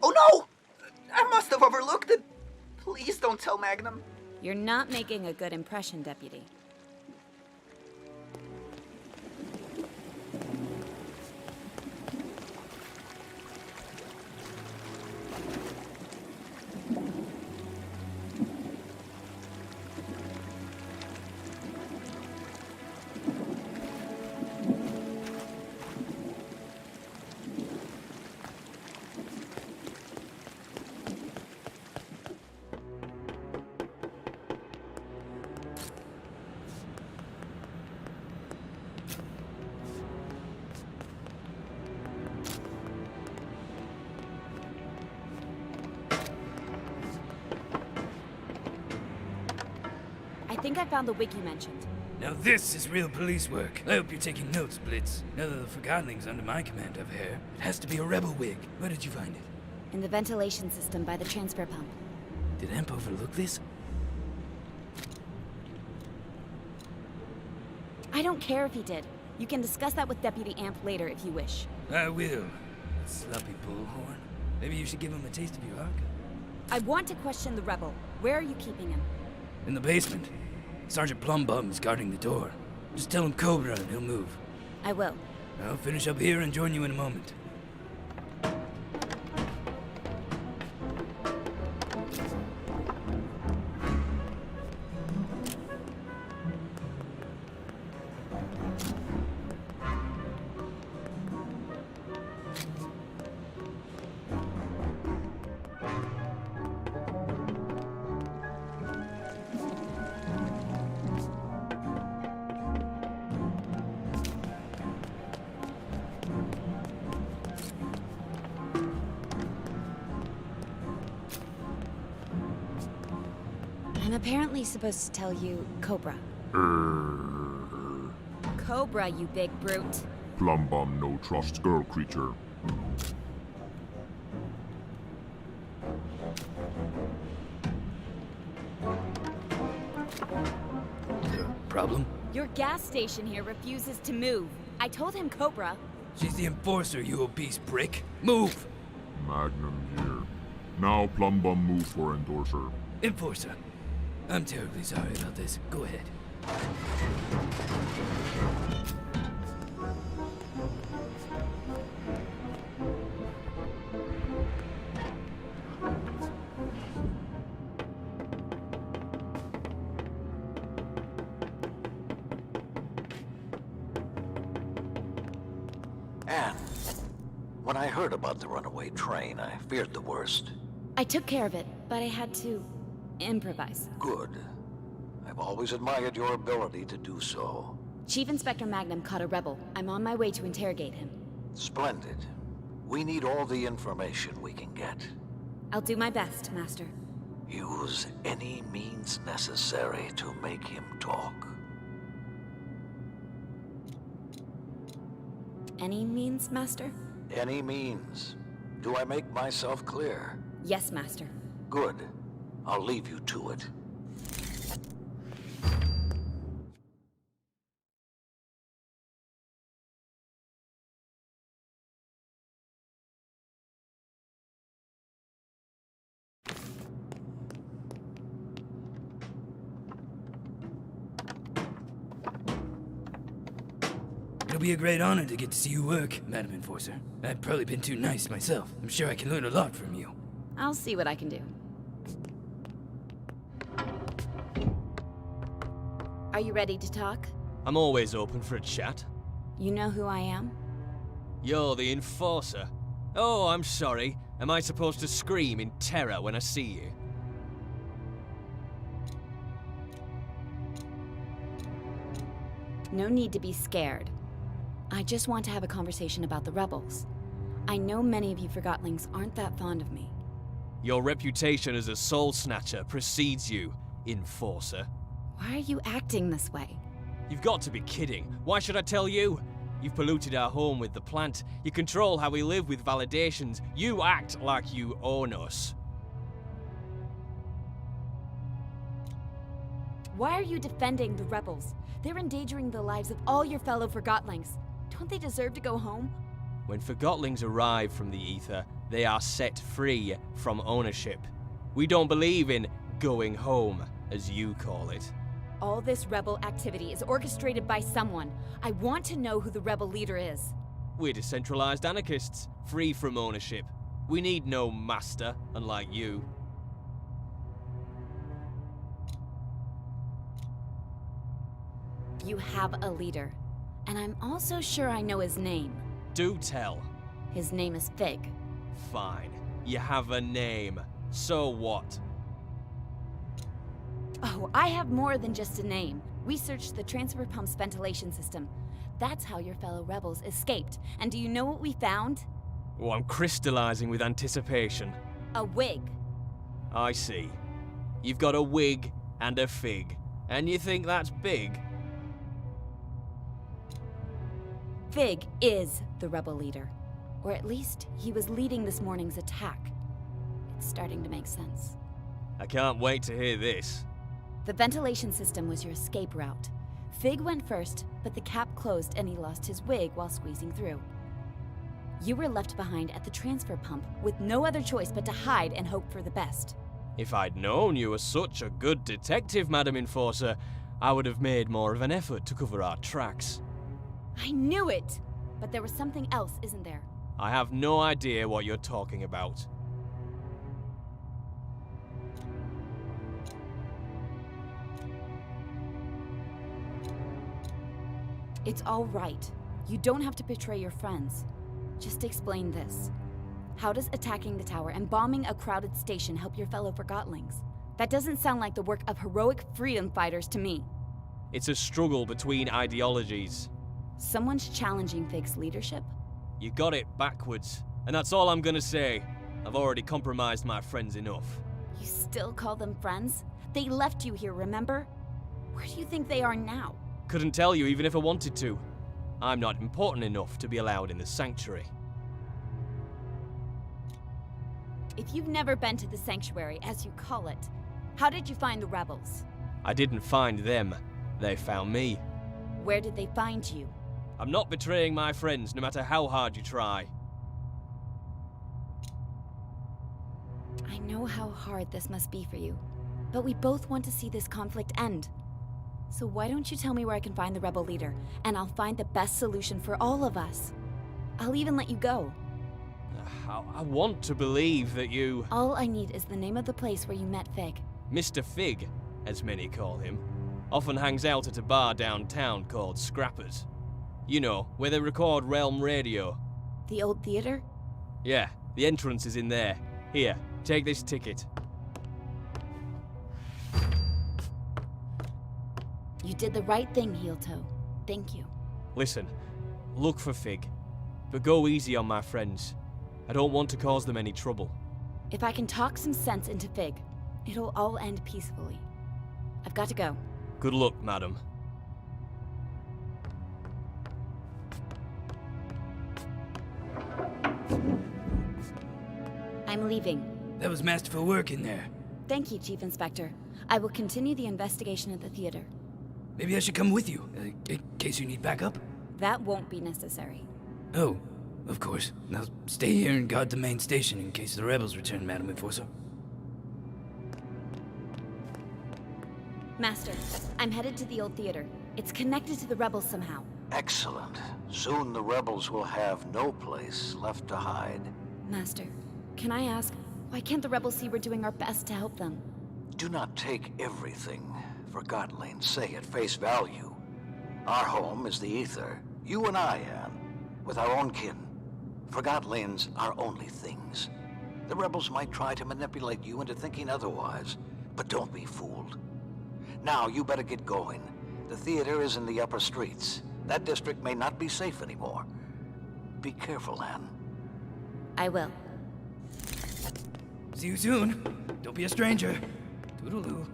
Oh no! I must have overlooked it. Please don't tell Magnum. You're not making a good impression, Deputy. I think I found the wig you mentioned. Now this is real police work. I hope you're taking notes, Blitz. Now that the Forgotling's under my command over here, it has to be a rebel wig. Where did you find it? In the ventilation system by the transfer pump. Did Amp overlook this? I don't care if he did. You can discuss that with Deputy Amp later if you wish. I will. Sloppy bullhorn. Maybe you should give him a taste of your arc. I want to question the rebel. Where are you keeping him? In the basement. Sergeant Plumbum is guarding the door. Just tell him Cobra and he'll move. I will. I'll finish up here and join you in a moment. I'm apparently supposed to tell you Cobra. Cobra, you big brute. Plumbum no trust girl creature. Problem? Your gas station here refuses to move. I told him Cobra. She's the enforcer, you obese prick. Move! Magnum here. Now Plumbum move for endorser. Enforcer. I'm terribly sorry about this. Go ahead. Anne, when I heard about the runaway train, I feared the worst. I took care of it, but I had to improvise. Good. I've always admired your ability to do so. Chief Inspector Magnum caught a rebel. I'm on my way to interrogate him. Splendid. We need all the information we can get. I'll do my best, Master. Use any means necessary to make him talk. Any means, Master? Any means. Do I make myself clear? Yes, Master. Good. I'll leave you to it. It'll be a great honor to get to see you work, Madam Enforcer. I've probably been too nice myself. I'm sure I can learn a lot from you. I'll see what I can do. Are you ready to talk? I'm always open for a chat. You know who I am? You're the Enforcer. Oh, I'm sorry. Am I supposed to scream in terror when I see you? No need to be scared. I just want to have a conversation about the rebels. I know many of you Forgotlings aren't that fond of me. Your reputation as a soul snatcher precedes you, Enforcer. Why are you acting this way? You've got to be kidding. Why should I tell you? You've polluted our home with the plant. You control how we live with validations. You act like you own us. Why are you defending the rebels? They're endangering the lives of all your fellow Forgotlings. Don't they deserve to go home? When Forgotlings arrive from the Ether, they are set free from ownership. We don't believe in going home, as you call it. All this rebel activity is orchestrated by someone. I want to know who the rebel leader is. We're decentralized anarchists, free from ownership. We need no master, unlike you. You have a leader, and I'm also sure I know his name. Do tell. His name is Fig. Fine. You have a name. So what? Oh, I have more than just a name. We searched the transfer pump's ventilation system. That's how your fellow rebels escaped. And do you know what we found? Oh, I'm crystallizing with anticipation. A wig. I see. You've got a wig and a fig. And you think that's big? Fig is the rebel leader. Or at least, he was leading this morning's attack. It's starting to make sense. I can't wait to hear this. The ventilation system was your escape route. Fig went first, but the cap closed and he lost his wig while squeezing through. You were left behind at the transfer pump with no other choice but to hide and hope for the best. If I'd known you were such a good detective, Madam Enforcer, I would have made more of an effort to cover our tracks. I knew it! But there was something else, isn't there? I have no idea what you're talking about. It's all right. You don't have to betray your friends. Just explain this. How does attacking the tower and bombing a crowded station help your fellow Forgotlings? That doesn't sound like the work of heroic freedom fighters to me. It's a struggle between ideologies. Someone's challenging Fig's leadership? You got it backwards, and that's all I'm gonna say. I've already compromised my friends enough. You still call them friends? They left you here, remember? Where do you think they are now? Couldn't tell you even if I wanted to. I'm not important enough to be allowed in the sanctuary. If you've never been to the sanctuary, as you call it, how did you find the rebels? I didn't find them. They found me. Where did they find you? I'm not betraying my friends, no matter how hard you try. I know how hard this must be for you, but we both want to see this conflict end. So why don't you tell me where I can find the rebel leader, and I'll find the best solution for all of us. I'll even let you go. I want to believe that you... All I need is the name of the place where you met Fig. Mr. Fig, as many call him, often hangs out at a bar downtown called Scrappers. You know, where they record Realm Radio. The old theater? Yeah, the entrance is in there. Here, take this ticket. You did the right thing, Heel Toe. Thank you. Listen, look for Fig, but go easy on my friends. I don't want to cause them any trouble. If I can talk some sense into Fig, it'll all end peacefully. I've got to go. Good luck, madam. I'm leaving. That was masterful work in there. Thank you, Chief Inspector. I will continue the investigation at the theater. Maybe I should come with you, in case you need backup? That won't be necessary. Oh, of course. Now stay here and guard the main station in case the rebels return, Madam Enforcer. Master, I'm headed to the old theater. It's connected to the rebels somehow. Excellent. Soon the rebels will have no place left to hide. Master, can I ask, why can't the rebels see we're doing our best to help them? Do not take everything Forgotlings say at face value. Our home is the Ether. You and I, Anne, with our own kin. Forgotlings are only things. The rebels might try to manipulate you into thinking otherwise, but don't be fooled. Now, you better get going. The theater is in the upper streets. That district may not be safe anymore. Be careful, Anne. I will. See you soon. Don't be a stranger. Toodaloo.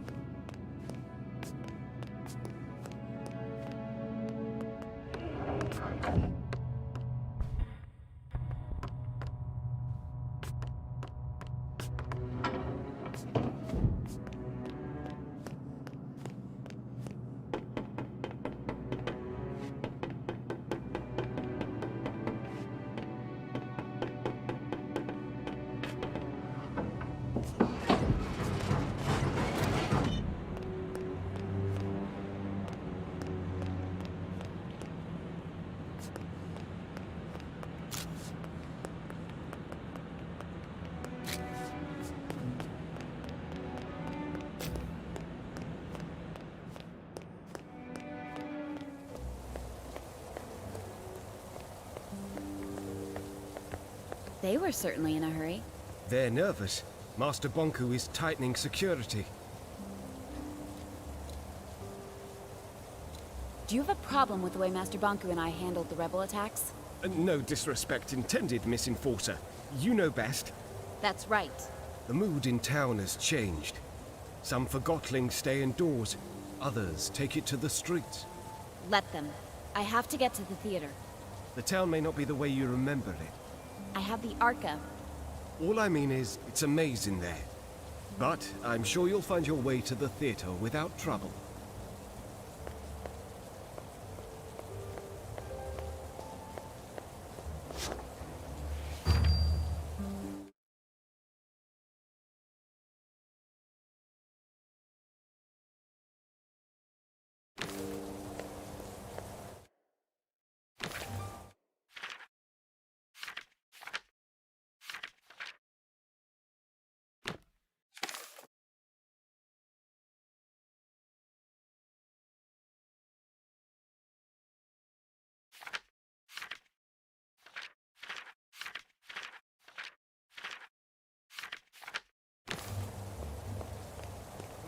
They were certainly in a hurry. They're nervous. Master Bonku is tightening security. Do you have a problem with the way Master Bonku and I handled the rebel attacks? No disrespect intended, Miss Enforcer. You know best. That's right. The mood in town has changed. Some Forgotlings stay indoors. Others take it to the streets. Let them. I have to get to the theater. The town may not be the way you remember it. I have the Arca. All I mean is, it's a maze in there. But I'm sure you'll find your way to the theater without trouble.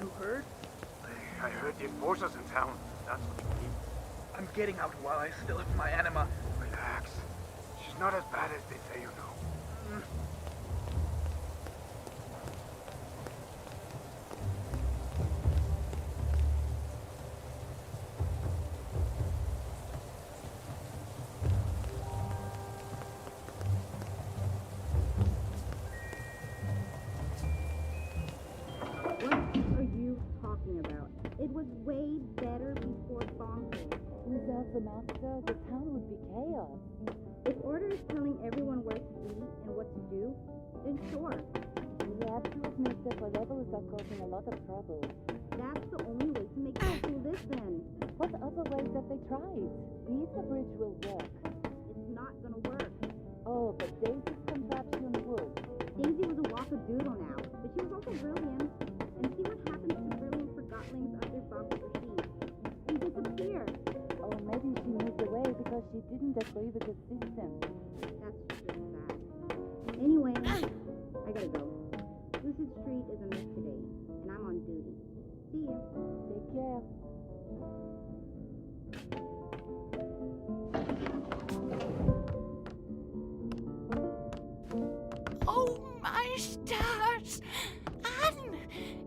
You heard? I heard the Enforcer's in town. That's what you mean. I'm getting out while I still have my anima. Relax. She's not as bad as they say, you know. It was way better before Bonku. Without the master, the town would be chaos. If Order is telling everyone where to be and what to do, then sure. We have to admit that the rebels are causing a lot of trouble. That's the only way to make people listen. What other ways have they tried? The Ether Bridge will work. It's not gonna work. Oh, but Daisy's contraption would. Daisy was a wackadoodle now, but she was also brilliant. And see what happens to brilliant Forgotlings after Bonku proceeds. They disappear. Or maybe she moved away because she didn't agree with the system. That's just sad. Anyway, I gotta go. Lucid Street is a mess today, and I'm on duty. See ya. Take care. Oh, my stars! Anne!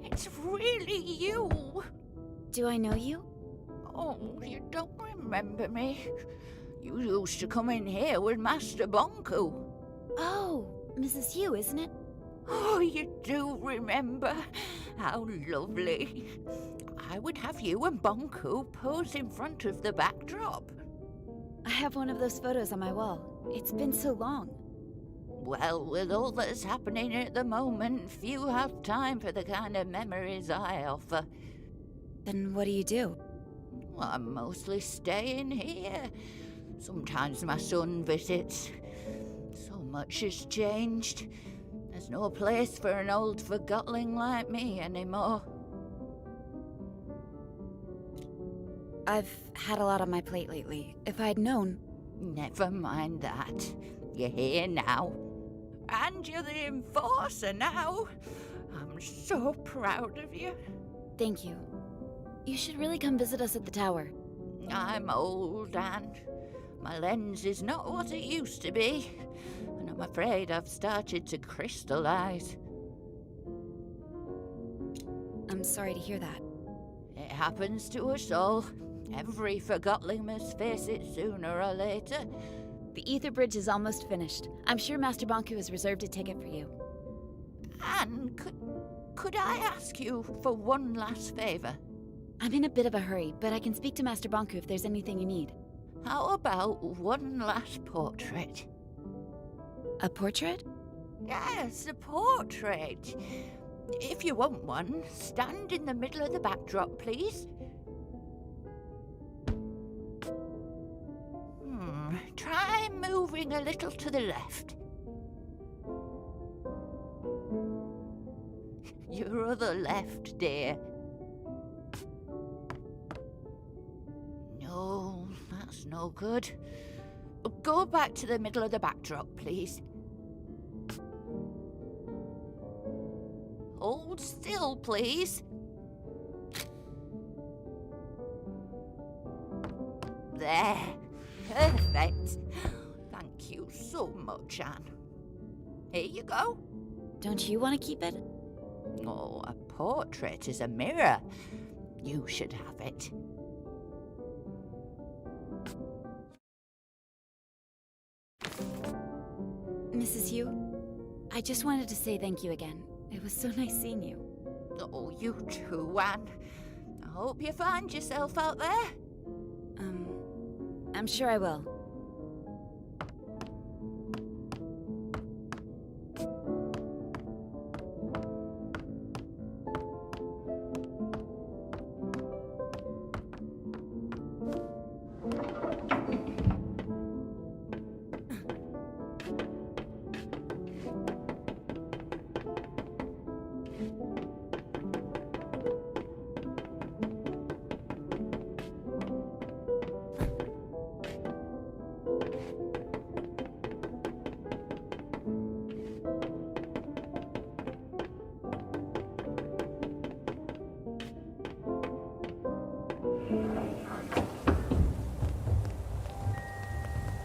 It's really you! Do I know you? Oh, you don't remember me? You used to come in here with Master Bonku. Oh, Mrs. Yu, isn't it? Oh, you do remember? How lovely. I would have you and Bonku pose in front of the backdrop. I have one of those photos on my wall. It's been so long. Well, with all that's happening at the moment, few have time for the kind of memories I offer. Then what do you do? Well, I'm mostly staying here. Sometimes my son visits. So much has changed. There's no place for an old Forgotling like me anymore. I've had a lot on my plate lately. If I'd known... Never mind that. You're here now. And you're the Enforcer now. I'm so proud of you. Thank you. You should really come visit us at the tower. I'm old, Anne. My lens is not what it used to be. And I'm afraid I've started to crystallize. I'm sorry to hear that. It happens to us all. Every Forgotling must face it sooner or later. The Ether Bridge is almost finished. I'm sure Master Bonku has reserved a ticket for you. Anne, could I ask you for one last favor? I'm in a bit of a hurry, but I can speak to Master Bonku if there's anything you need. How about one last portrait? A portrait? Yes, a portrait. If you want one, stand in the middle of the backdrop, please. Try moving a little to the left. Your other left, dear. No, that's no good. Go back to the middle of the backdrop, please. Hold still, please. There. Perfect. Thank you so much, Anne. Here you go. Don't you want to keep it? Oh, a portrait is a mirror. You should have it. Mrs. Hugh, I just wanted to say thank you again. It was so nice seeing you. Oh, you too, Anne. I hope you find yourself out there. I'm sure I will.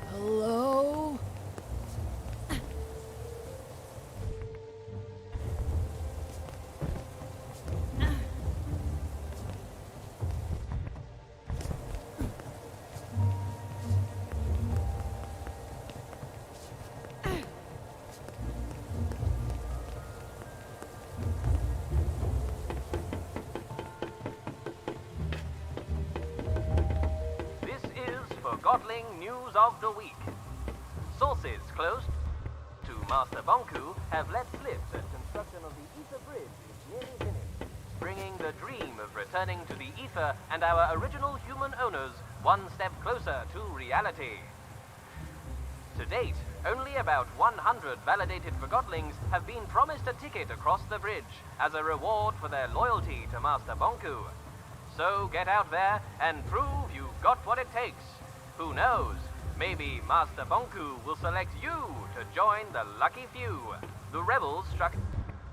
Hello? This is Forgotling News of the Week. Sources close to Master Bonku have let slip that construction of the Ether Bridge is nearly finished, bringing the dream of returning to the Ether and our original human owners one step closer to reality. To date, only about 100 validated Forgotlings have been promised a ticket across the bridge as a reward for their loyalty to Master Bonku. So get out there and prove you've got what it takes. Who knows? Maybe Master Bonku will select you to join the lucky few. The rebels struck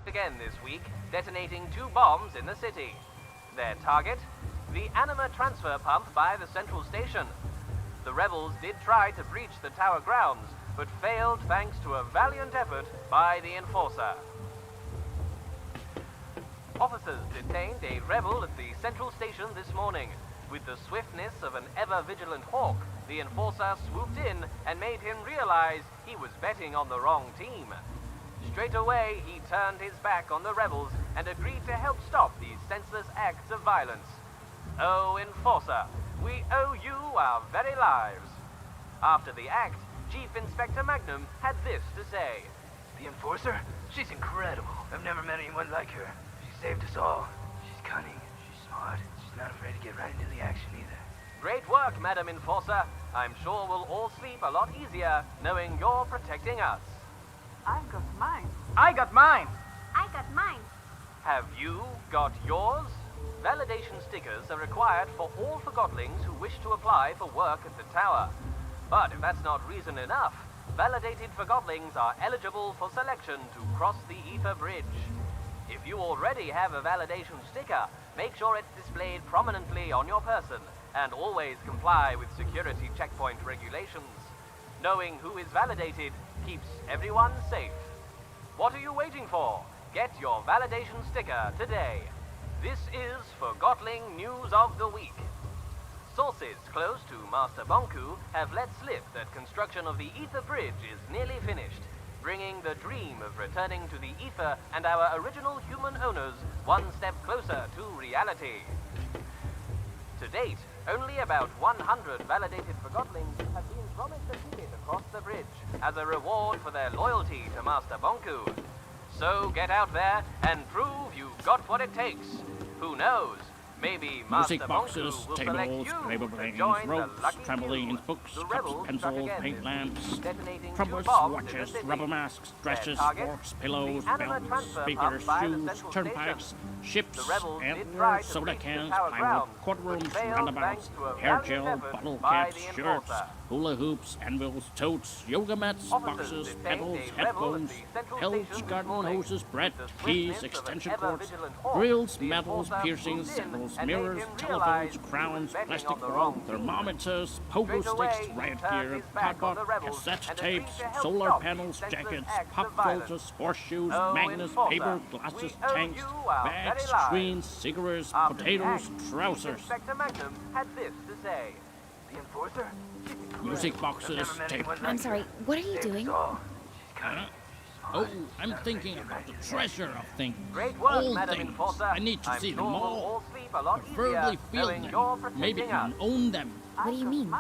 again this week, detonating 2 bombs in the city. Their target? The Anima transfer pump by the central station. The rebels did try to breach the tower grounds, but failed thanks to a valiant effort by the Enforcer. Officers detained a rebel at the central station this morning. With the swiftness of an ever-vigilant hawk, the Enforcer swooped in and made him realize he was betting on the wrong team. Straight away, he turned his back on the rebels and agreed to help stop these senseless acts of violence. Oh, Enforcer, we owe you our very lives. After the act, Chief Inspector Magnum had this to say. The Enforcer? She's incredible. I've never met anyone like her. She saved us all. She's cunning. She's smart. She's not afraid to get right into the action either. Great work, Madam Enforcer. I'm sure we'll all sleep a lot easier knowing you're protecting us. I've got mine. I got mine. I got mine. Have you got yours? Validation stickers are required for all Forgotlings who wish to apply for work at the tower. But if that's not reason enough, validated Forgotlings are eligible for selection to cross the Ether Bridge. If you already have a validation sticker, make sure it's displayed prominently on your person and always comply with security checkpoint regulations. Knowing who is validated keeps everyone safe. What are you waiting for? Get your validation sticker today. This is Forgotling News of the Week. Sources close to Master Bonku have let slip that construction of the Ether Bridge is nearly finished, bringing the dream of returning to the Ether and our original human owners one step closer to reality. To date, only about 100 validated Forgotlings have been promised a ticket across the bridge as a reward for their loyalty to Master Bonku. So get out there and prove you've got what it takes. Who knows? Maybe Master Music boxes, Bonku will tables, select you label to blankets, join the ropes, lucky trampolines, few. books, The cups, rebels pencils, struck again paint this lamps, week, detonating trumpets, 2 bombs in watches, the city. rubber masks, Their dresses, target, forks, pillows, the anima belts, transfer speakers, pump by the shoes, central turnpikes, station. ships, The rebels did antlers, try to soda breach the cans, tower plywood, grounds, courtrooms, but failed roundabouts, thanks to a hair valiant gel, effort bottle by caps, the shirts, enforcer. hula hoops, anvils, totes, yoga mats, Officers boxes, detained pedals, a rebel at headphones, the central pelts, station this garden morning. hoses, bread, With the keys, swiftness of an extension cords, ever-vigilant hawk, grills, the medals, enforcer piercings, moved in saddles, and made mirrors, him telephones, realize he crowns, was betting plastic on the rope, wrong team. thermometers, pogo Straight away, sticks, he riot turned gear, his back on the cardboard, rebels cassette and tapes, agreed to help solar stop panels, these senseless jackets, acts pop of violence. filters, horseshoes, Oh, magnets, enforcer, paper, glasses, we owe tanks, you our bags, very lives. screens, cigarettes, After the potatoes, act, trousers, Inspector Magnum had this to say. The enforcer? music boxes, tape. I'm sorry, what are you doing? Huh? Oh, I'm thinking about the treasure of things. Great work, All Madam things. Enforcer. I need to I'm see sure them we'll all. sleep a lot Preferably easier feel knowing them. you're Maybe protecting us. even own them. What do you mean?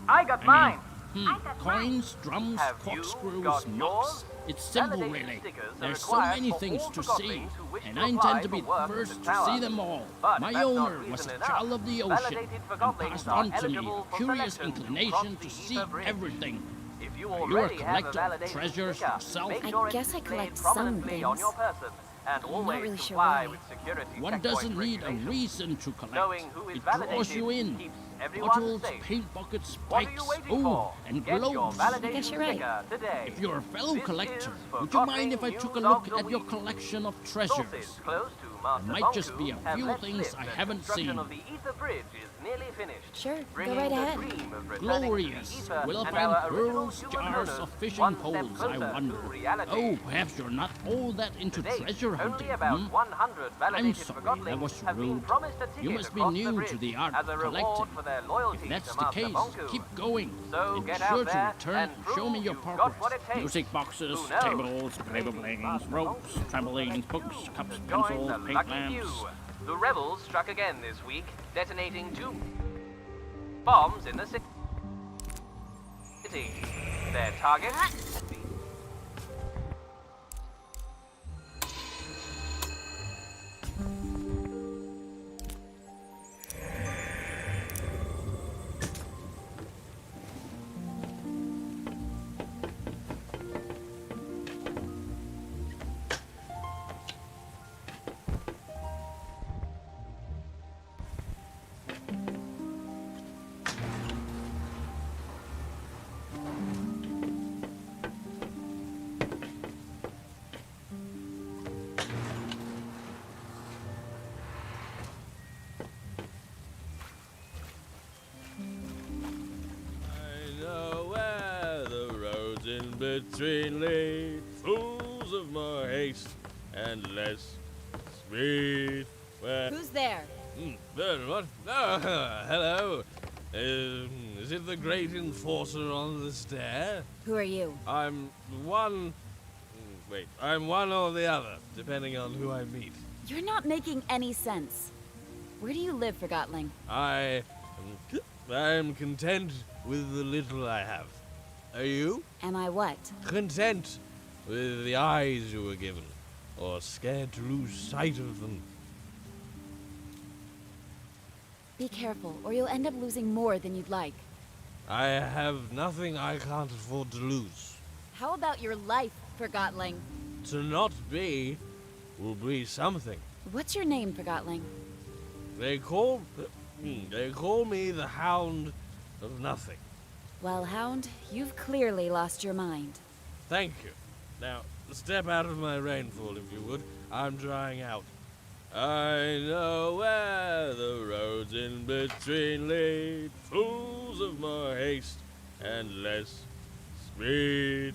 I got I mine. mean, coins, drums, Have you corkscrews, got knocks. yours? It's simple, Validated really. stickers are There's so required many for things all to see, Forgotlings who wish and to I apply intend to be for work the at first the to tower. see them all. But My that's not owner reason was a enough. child of the ocean Validated and Forgotlings passed are on to me eligible a for curious selection to inclination cross to the see Ether Bridge. everything. If you Are you a already have a collector of validated treasures sticker, yourself? make I sure guess it's I collect displayed some prominently on things. your person, and I'm not always really sure comply why. with security One checkpoint doesn't need a regulations. reason to collect. Knowing who is It draws validated you in. keeps everyone Bottles, safe. paint buckets, What are spikes, you waiting for? and Get your globes. validation I guess you're right. sticker today. If you're a fellow This collector, is would you mind if I Forgotten took a News look of the at your Week. collection of Sources treasures? close to Master There might just Bonku be a have few let things slip I that haven't construction seen. of the Ether Bridge is nearly finished. Sure, go Bringing right the ahead. dream of returning Glorious! to the Ether Will I and find our original pearls, human jars owners of fishing one step poles, I closer to wonder? reality. Oh, perhaps you're not all that into To date, treasure hunting, only about 100 I'm validated sorry, Forgotlings that was have been rude. promised a ticket You must be across new the bridge to the art as a of reward collecting. for their loyalty If that's to the Master case, Bonku. keep going. So And get be out sure there to return and and show me prove your you've got progress. what it takes. Music boxes, Who knows? tables, label blankets, ropes, trampolines, books, cups, Join pencils, the paint lucky lamps. few. The rebels struck again this week, detonating 2 bombs in the city. Their target. I know where the roads in between lead, fools of more haste and less speed. Where... Who's there? What? Oh, hello. Is it the great enforcer on the stair? Who are you? I'm one... Wait, I'm one or the other, depending on who I meet. You're not making any sense. Where do you live, Forgotling? I'm content with the little I have. Are you? Am I what? Content with the eyes you were given, or scared to lose sight of them? Be careful, or you'll end up losing more than you'd like. I have nothing I can't afford to lose. How about your life, Forgotling? To not be will be something. What's your name, Forgotling? They call me the Hound of Nothing. Well, Hound, you've clearly lost your mind. Thank you. Now, step out of my rainfall, if you would. I'm drying out. I know where the roads in between lead, fools of more haste and less speed.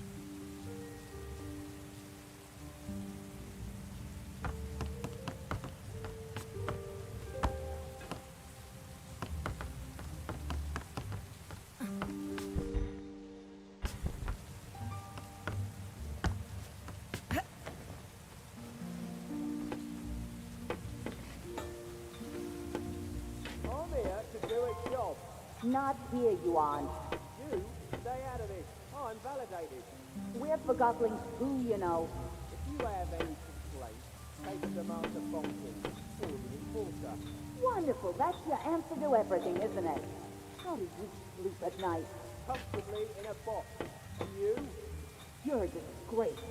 not hear you, Aunt. You, stay out of this. I'm validated. We're forgotlings too, you know. If you have any complaints, take it to Master Bonku, or the Enforcer. Wonderful. That's your answer to everything, isn't it? How did you sleep at night? Comfortably in a box. And you? You're a disgrace.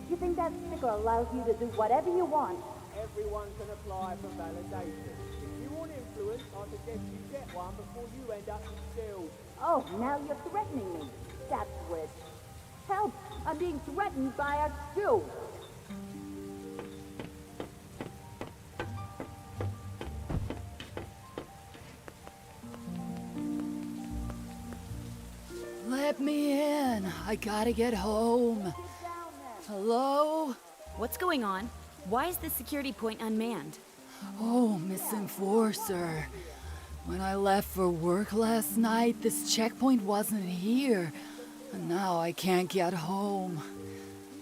You think that sticker allows you to do whatever you want? Everyone can apply for validation. If you want influence, I suggest you get one before you end up killed. Oh, now you're threatening me. That's rich. Help! I'm being threatened by a Jew. Let me in. I gotta get home. Hello? What's going on? Why is this security point unmanned? Oh, Miss Enforcer. When I left for work last night, this checkpoint wasn't here. And now I can't get home.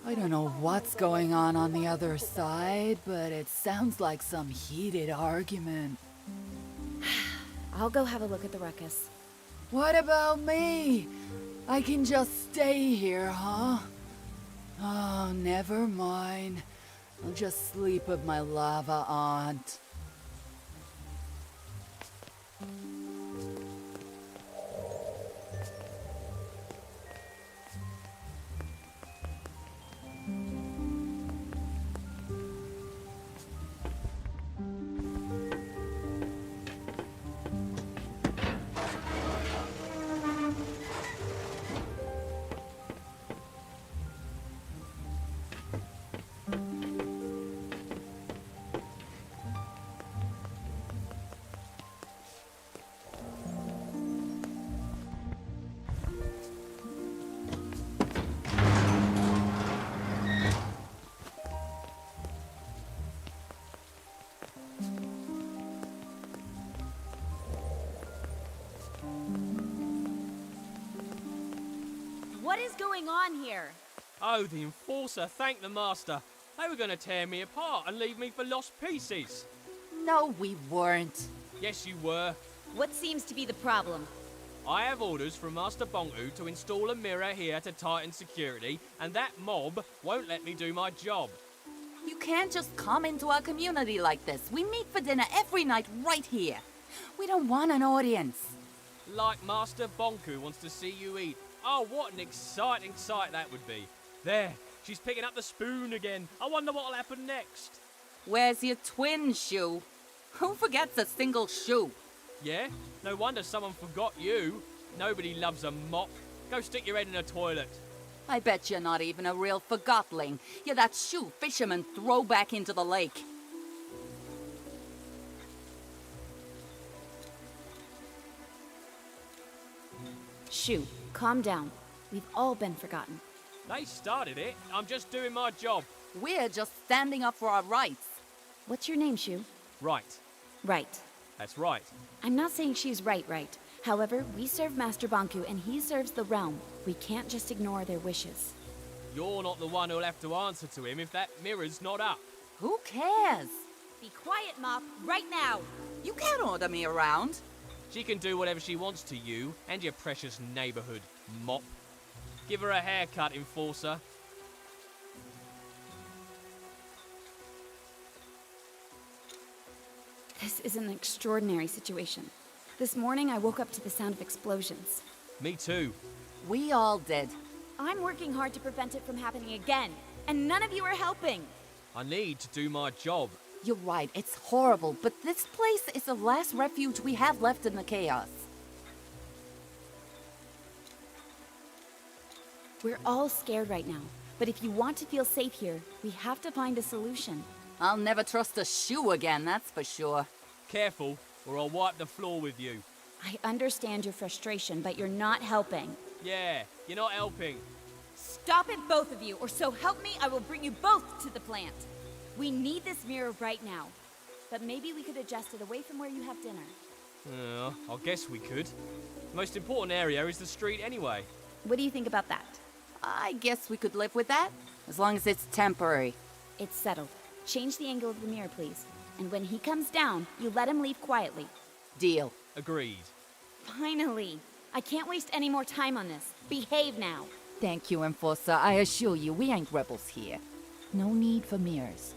I don't know what's going on the other side, but it sounds like some heated argument. I'll go have a look at the ruckus. What about me? I can just stay here, huh? Oh, never mind. I'll just sleep with my lava aunt. What is going on here? Oh, the Enforcer, thank the Master. They were going to tear me apart and leave me for lost pieces. No, we weren't. Yes, you were. What seems to be the problem? I have orders from Master Bonku to install a mirror here to tighten security, and that mob won't let me do my job. You can't just come into our community like this. We meet for dinner every night right here. We don't want an audience. Like Master Bonku wants to see you eat. Oh, what an exciting sight that would be. There, she's picking up the spoon again. I wonder what'll happen next. Where's your twin shoe? Who forgets a single shoe? Yeah? No wonder someone forgot you. Nobody loves a mop. Go stick your head in a toilet. I bet you're not even a real forgotling. You're that shoe fisherman throw back into the lake. Shoo, calm down. We've all been forgotten. They started it. I'm just doing my job. We're just standing up for our rights. What's your name, Shoo? Right. Right. That's right. I'm not saying she's right. However, we serve Master Bonku and he serves the realm. We can't just ignore their wishes. You're not the one who'll have to answer to him if that mirror's not up. Who cares? Be quiet, Mop, right now. You can't order me around. She can do whatever she wants to you and your precious neighborhood, Mop. Give her a haircut, Enforcer. This is an extraordinary situation. This morning I woke up to the sound of explosions. Me too. We all did. I'm working hard to prevent it from happening again, and none of you are helping. I need to do my job. You're right, it's horrible, but this place is the last refuge we have left in the chaos. We're all scared right now, but if you want to feel safe here, we have to find a solution. I'll never trust a shoe again, that's for sure. Careful, or I'll wipe the floor with you. I understand your frustration, but you're not helping. Yeah, you're not helping. Stop it, both of you, or so help me, I will bring you both to the plant. We need this mirror right now, but maybe we could adjust it away from where you have dinner. I guess we could. The most important area is the street anyway. What do you think about that? I guess we could live with that, as long as it's temporary. It's settled. Change the angle of the mirror, please. And when he comes down, you let him leave quietly. Deal. Agreed. Finally! I can't waste any more time on this. Behave now. Thank you, Enforcer. I assure you, we ain't rebels here. No need for mirrors.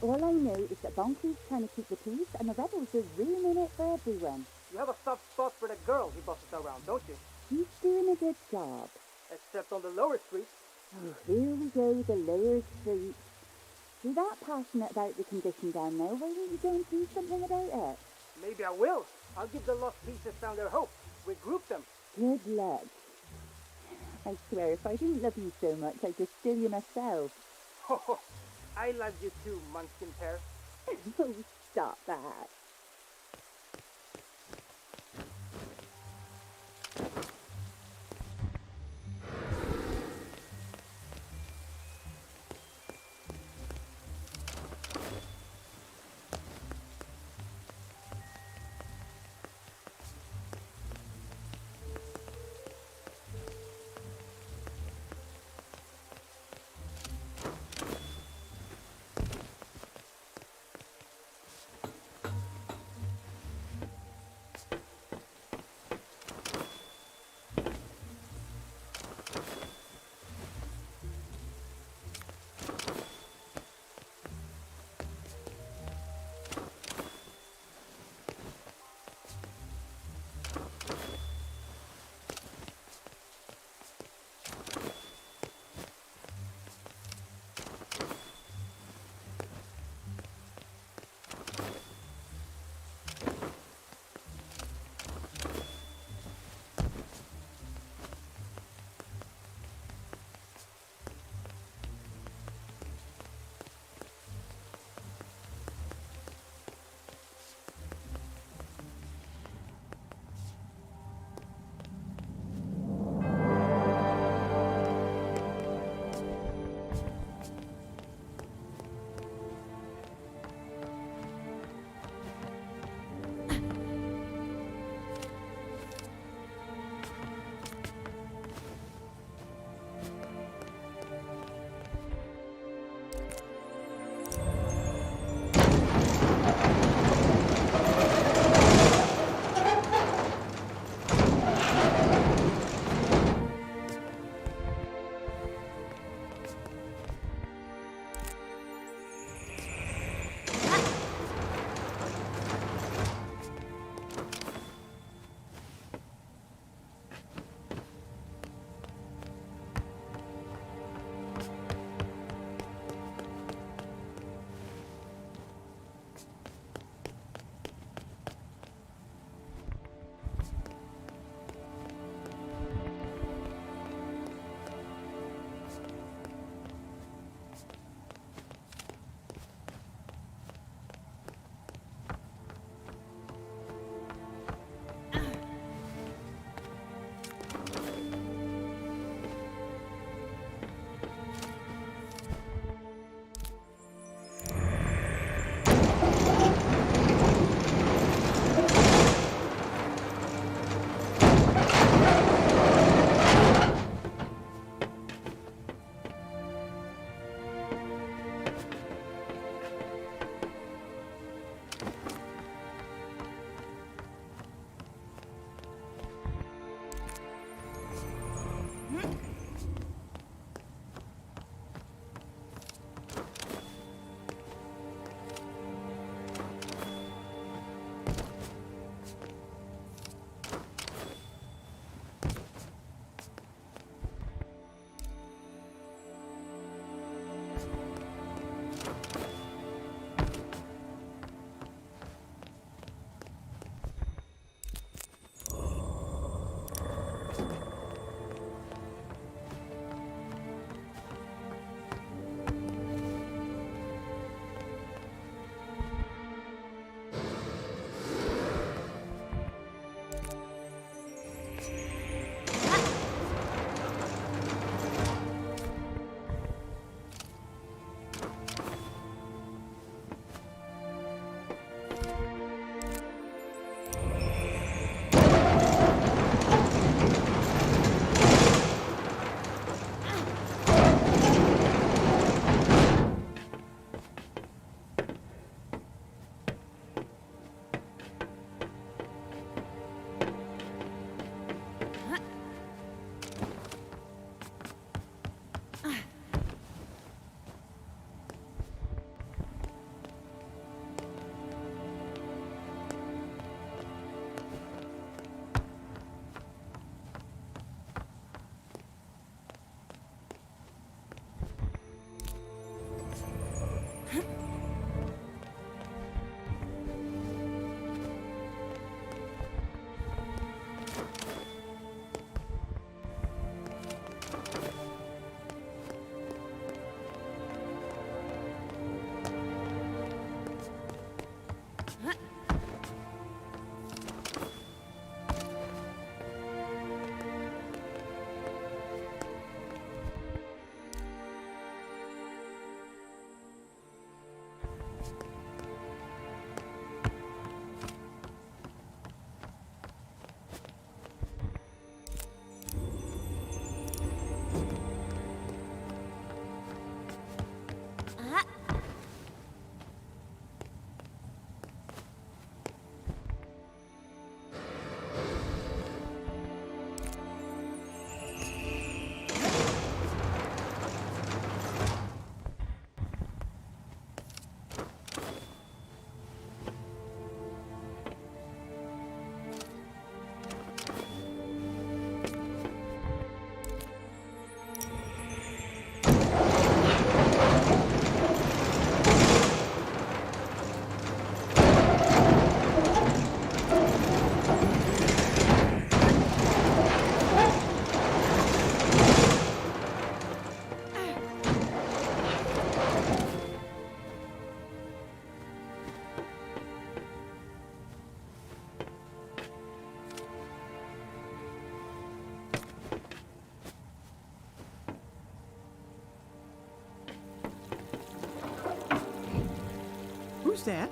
All I know is that Bonku's trying to keep the peace, and the rebels are ruining it for everyone. You have a soft spot for the girl he bosses around, don't you? He's doing a good job. Except on the lower streets. Oh, here we go, the lower streets. You're that passionate about the condition down there, why don't you go and do something about it? Maybe I will. I'll give the lost pieces down their hope. Regroup them. Good luck. I swear, if I didn't love you so much, I'd just steal you myself. Oh, I love you too, Munchkin Pear. Oh, stop that. Who's that?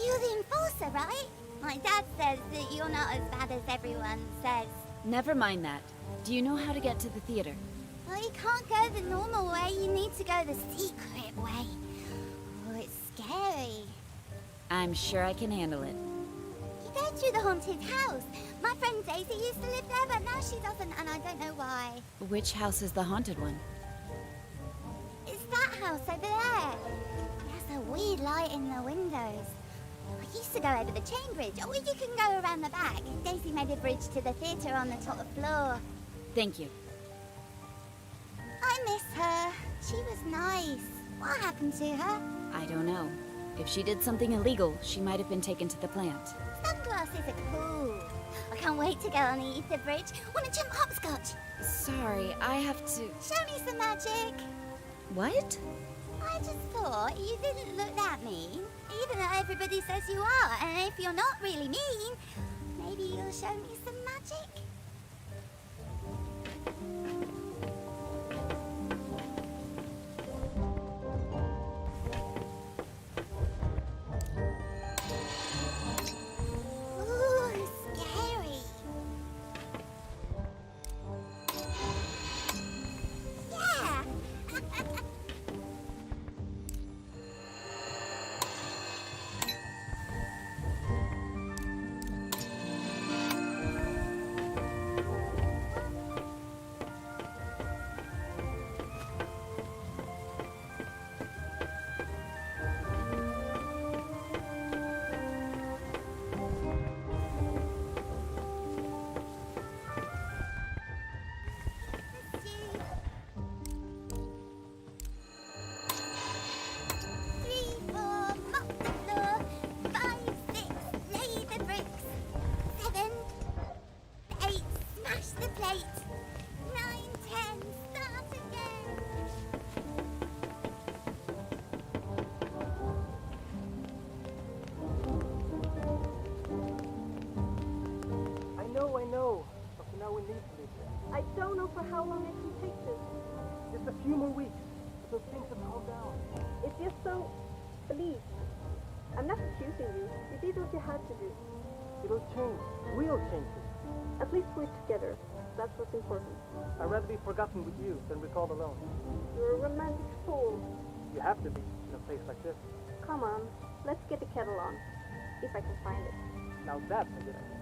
You're the enforcer, right? My dad says that you're not as bad as everyone says. Never mind that. Do you know how to get to the theater? Well, you can't go the normal way. You need to go the secret way. Oh, it's scary. I'm sure I can handle it. You go through the haunted house. My friend Daisy used to live there, but now she doesn't, and I don't know why. Which house is the haunted one? It's that house over there. There's a weird light in the windows. I used to go over the chain bridge, or you can go around the back. Daisy made a bridge to the theatre on the top floor. Thank you. I miss her. She was nice. What happened to her? I don't know. If she did something illegal, she might have been taken to the plant. Sunglasses are cool. I can't wait to go on the ether bridge. Want to jump hopscotch? Sorry, I have to... Show me some magic. What? I just thought you didn't look that mean, even though everybody says you are. And if you're not really mean, maybe you'll show me some magic. Ooh, scary. Yeah. I know. But for now we need to leave here. I don't know for how long it can take this. Just a few more weeks, so things have calmed down. It's just so... Please. I'm not accusing you. You did what you had to do. It'll change. We'll change it. At least we're together. That's what's important. I'd rather be forgotten with you than recalled alone. You're a romantic fool. You have to be in a place like this. Come on. Let's get the kettle on. If I can find it. Now that's a good idea.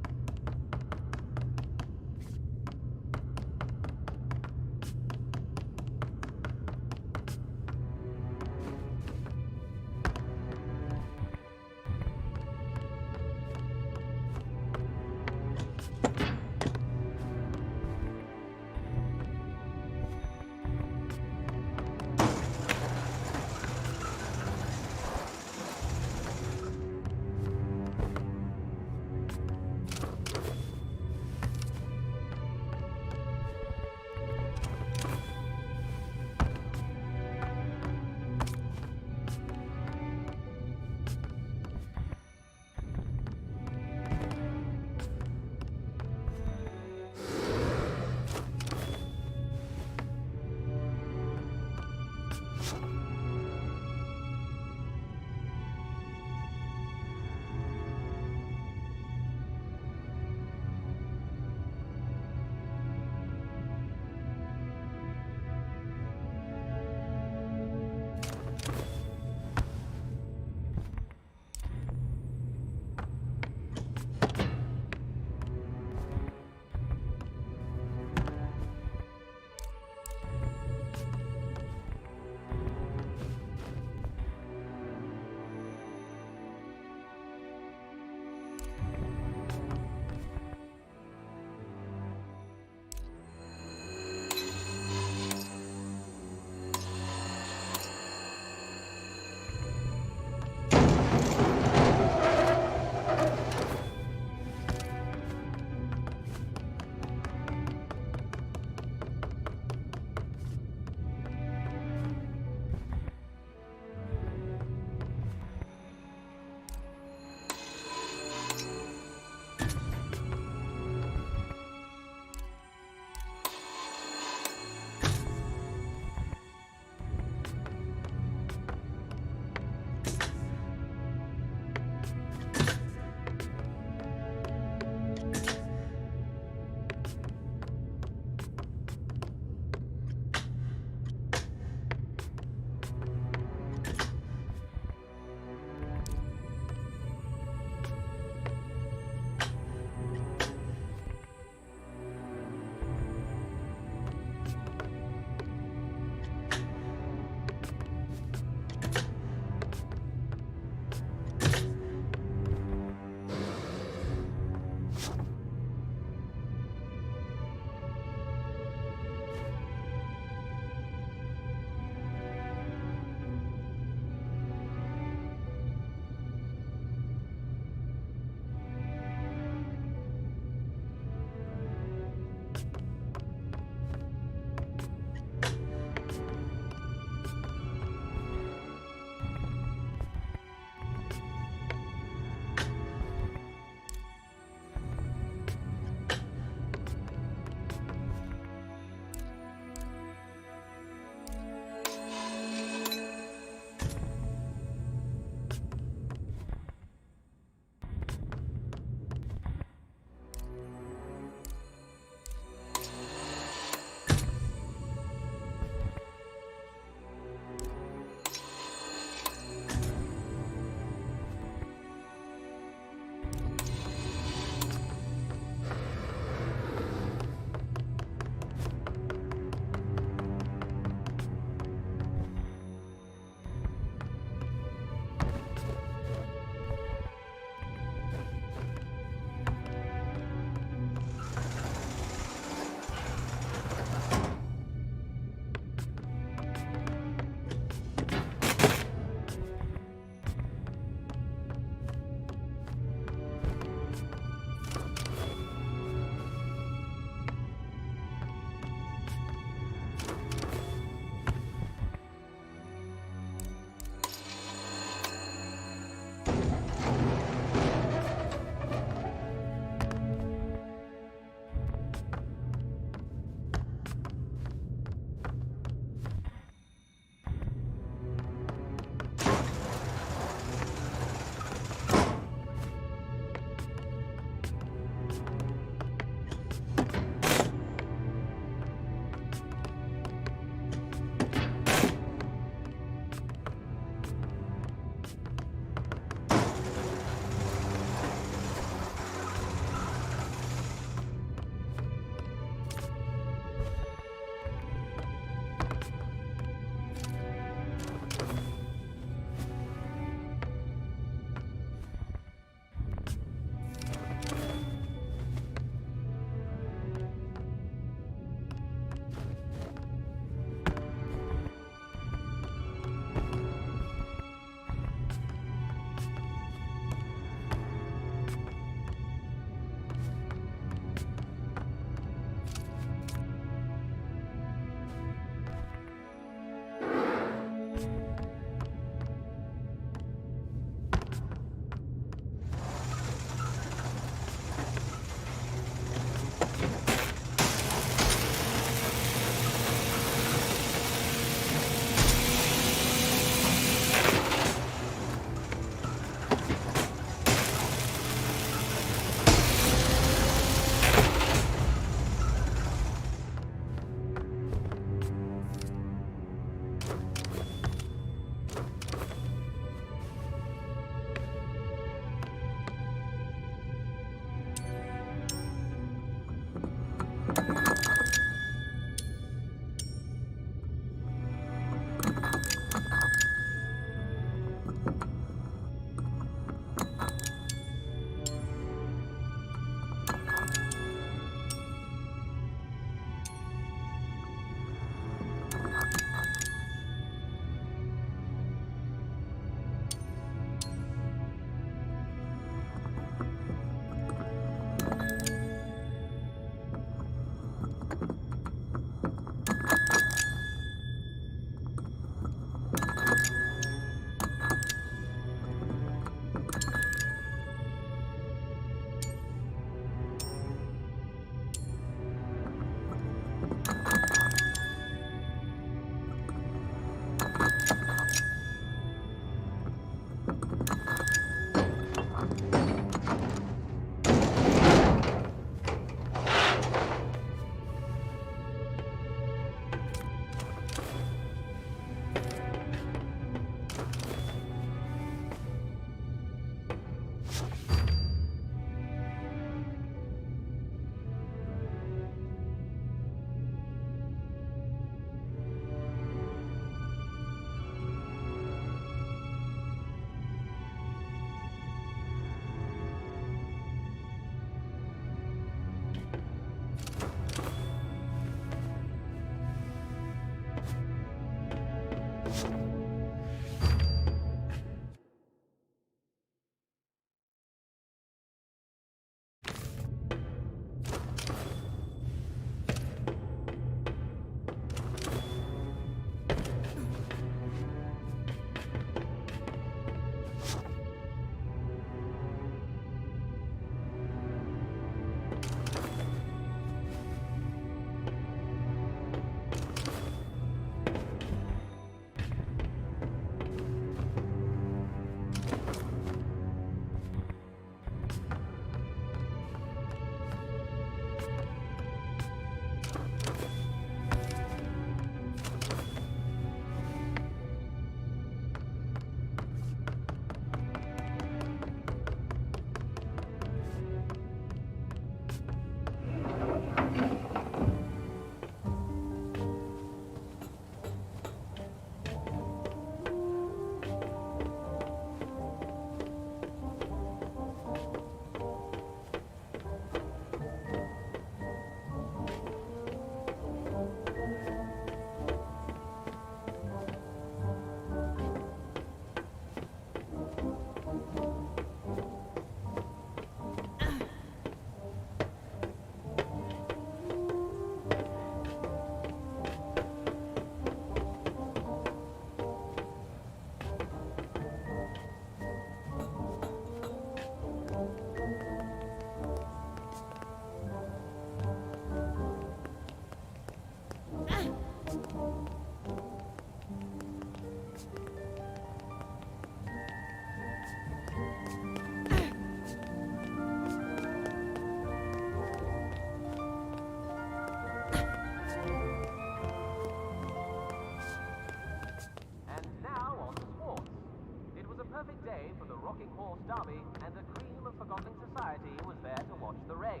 Derby, and the cream of Forgotten Society was there to watch the race.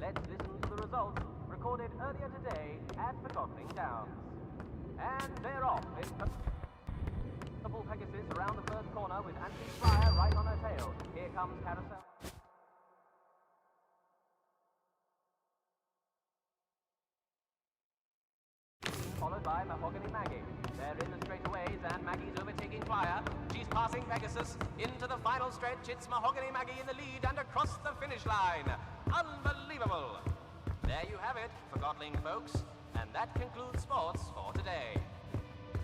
Let's listen to the results recorded earlier today at Forgotten Downs. And they're off. It's Purple Pegasus around the first corner with Antique Flyer right on her tail. Here comes Carousel. Followed by Mahogany Maggie. They're in the straightaways and Maggie's overtaking Flyer. She's passing Pegasus. Into the final stretch, it's Mahogany Maggie in the lead and across the finish line. Unbelievable! There you have it, Forgotling folks. And that concludes sports for today.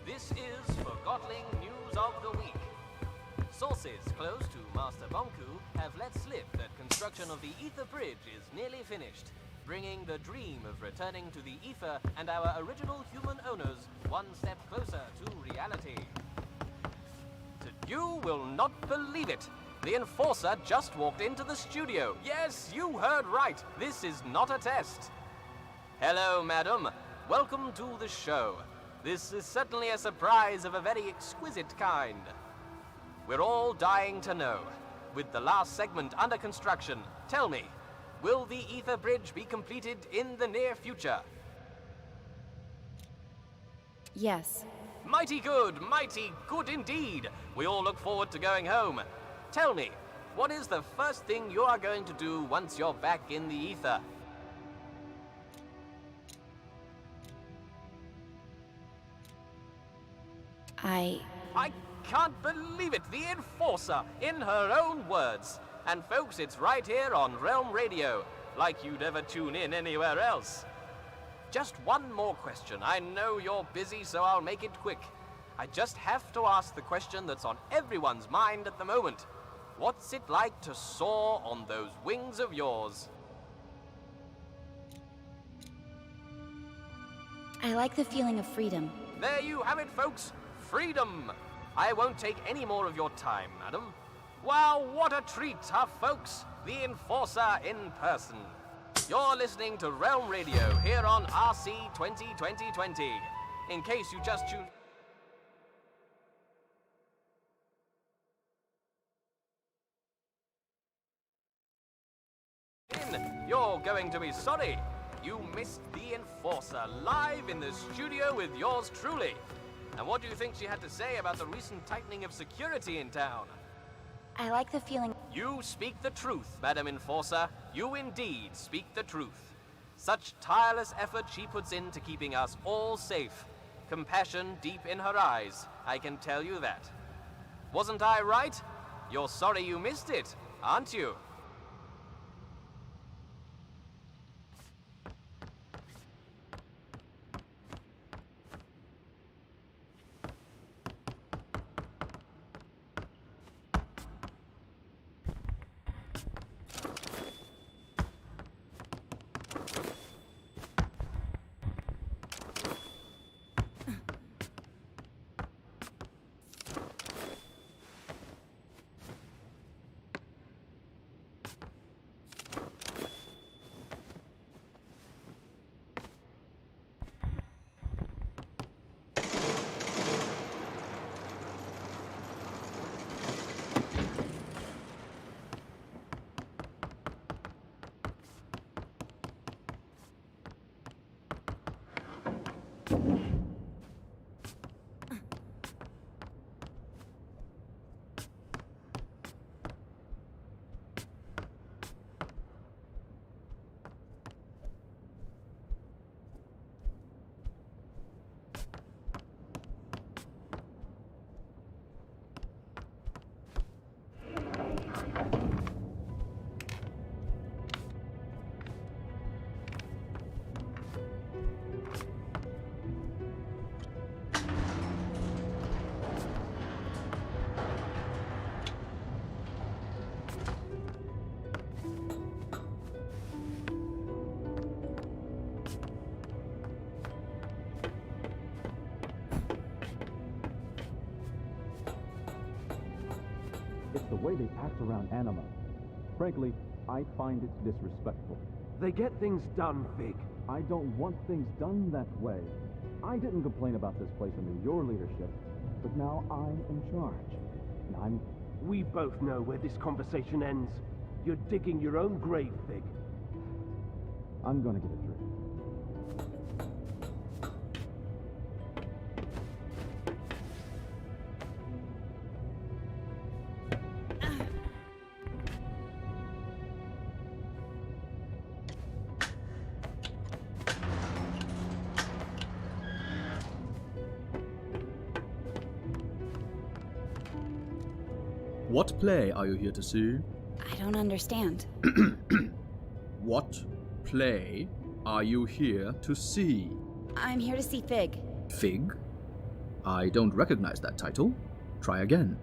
This is Forgotling News of the Week. Sources close to Master Bonku have let slip that construction of the Ether Bridge is nearly finished, bringing the dream of returning to the Ether and our original human owners one step closer to reality. You will not believe it. The Enforcer just walked into the studio. Yes, you heard right. This is not a test. Hello, madam. Welcome to the show. This is certainly a surprise of a very exquisite kind. We're all dying to know. With the last segment under construction, tell me, will the Ether Bridge be completed in the near future? Yes. Mighty good indeed. We all look forward to going home. Tell me, what is the first thing you are going to do once you're back in the Ether? I can't believe it! The Enforcer, in her own words. And folks, it's right here on Realm Radio, like you'd ever tune in anywhere else. Just one more question. I know you're busy, so I'll make it quick. I just have to ask the question that's on everyone's mind at the moment. What's it like to soar on those wings of yours? I like the feeling of freedom. There you have it, folks. Freedom. I won't take any more of your time, madam. Wow, what a treat, huh, folks? The Enforcer in person. You're listening to Realm Radio here on RC 2020. In case you just tuned... You're going to be sorry. You missed the Enforcer live in the studio with yours truly. And what do you think she had to say about the recent tightening of security in town? I like the feeling. You speak the truth, Madam Enforcer. You indeed speak the truth. Such tireless effort she puts into keeping us all safe. Compassion deep in her eyes, I can tell you that. Wasn't I right? You're sorry you missed it, aren't you? It's the way they act around Anima. Frankly, I find it disrespectful. They get things done, Fig. I don't want things done that way. I didn't complain about this place under your leadership, but now I'm in charge. And We both know where this conversation ends. You're digging your own grave, Fig. I'm gonna get a drink. What play are you here to see? I don't understand. What play are you here to see? I'm here to see Fig. Fig? I don't recognize that title. Try again.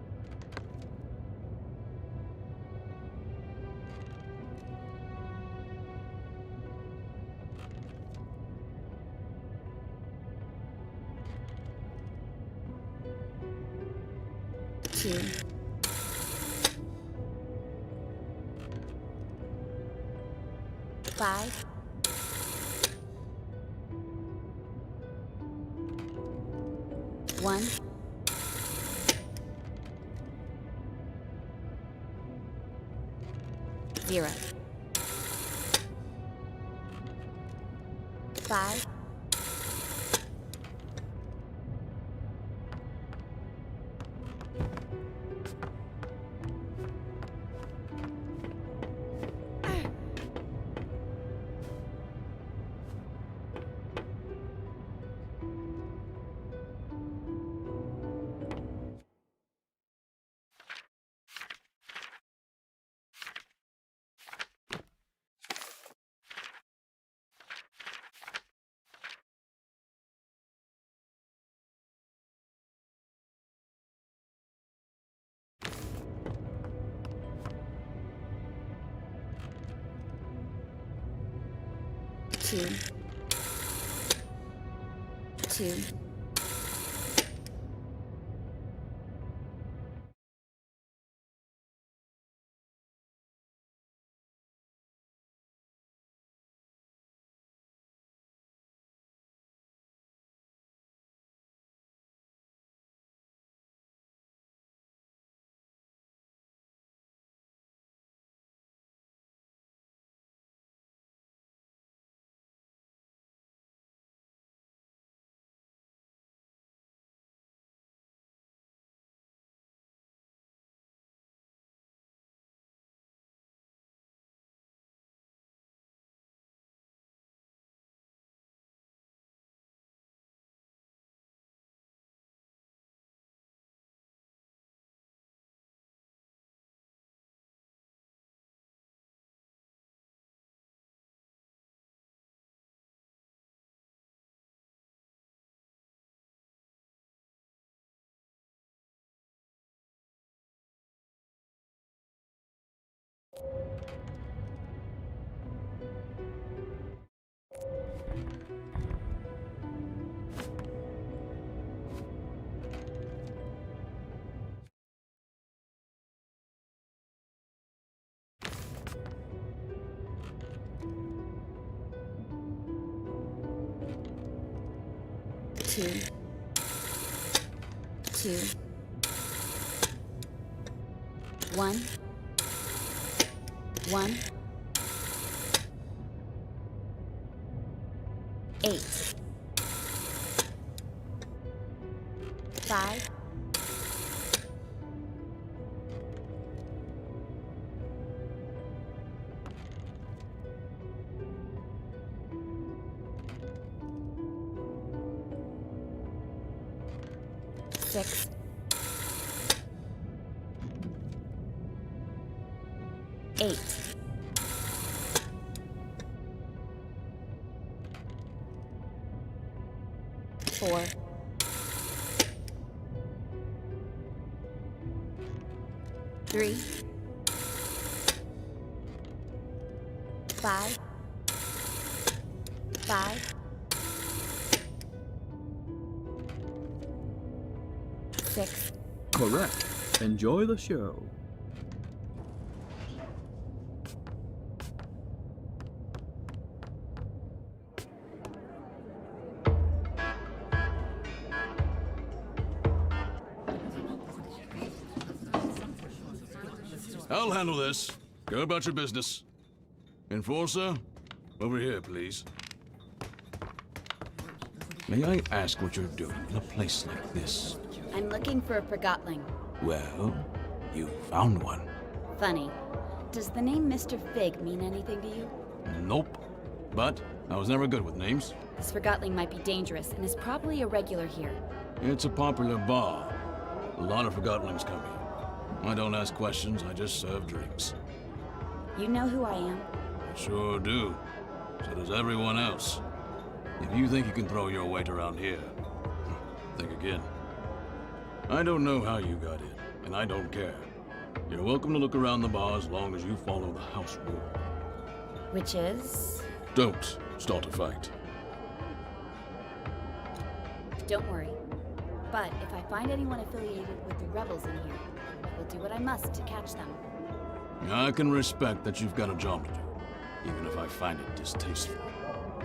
Two. Five. One. Zero. Five. Two. Two. Two. 1. 1. 8. 5. 6. 8. 4. 3. 5. 5. 6. Correct. Enjoy the show. I'll handle this. Go about your business. Enforcer, over here, please. May I ask what you're doing in a place like this? I'm looking for a Forgotling. Well, you found one. Funny. Does the name Mr. Fig mean anything to you? Nope. But I was never good with names. This Forgotling might be dangerous and is probably a regular here. It's a popular bar. A lot of Forgotlings come here. I don't ask questions, I just serve drinks. You know who I am? I sure do. So does everyone else. If you think you can throw your weight around here, think again. I don't know how you got in, and I don't care. You're welcome to look around the bar as long as you follow the house rule. Which is? Don't start a fight. Don't worry. But if I find anyone affiliated with the rebels in here, I will do what I must to catch them. I can respect that you've got a job to do, even if I find it distasteful.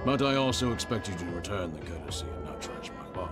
But I also expect you to return the courtesy and not trash my bar.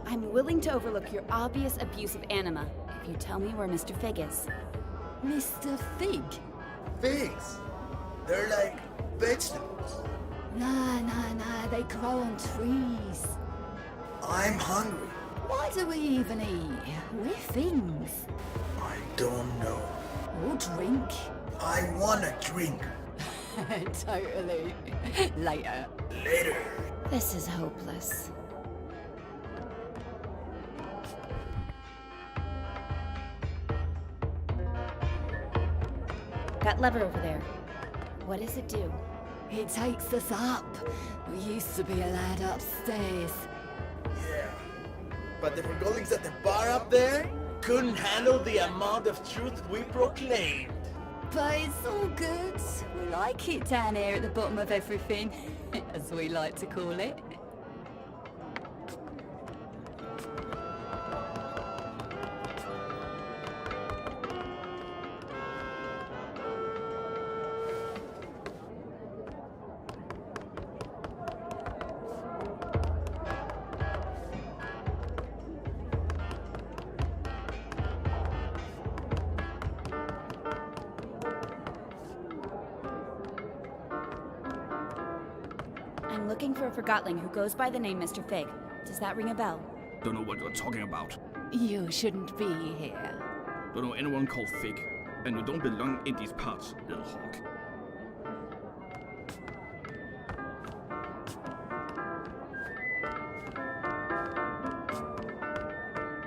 I'm willing to overlook your obvious abuse of anima if you tell me where Mr. Fig is. Mr. Fig? Figs? They're like vegetables. Nah, they grow on trees. I'm hungry. Why do we even eat? We're things. I don't know. Or drink. I wanna drink. Totally. Later. Later. This is hopeless. That lever over there. What does it do? It takes us up. We used to be allowed upstairs. Yeah. But the Forgotlings at the bar up there couldn't handle the amount of truth we proclaimed. But it's all good. We like it down here at the bottom of everything, as we like to call it. I'm looking for a Forgotling who goes by the name Mr. Fig. Does that ring a bell? Don't know what you're talking about. You shouldn't be here. Don't know anyone called Fig. And you don't belong in these parts, little hawk.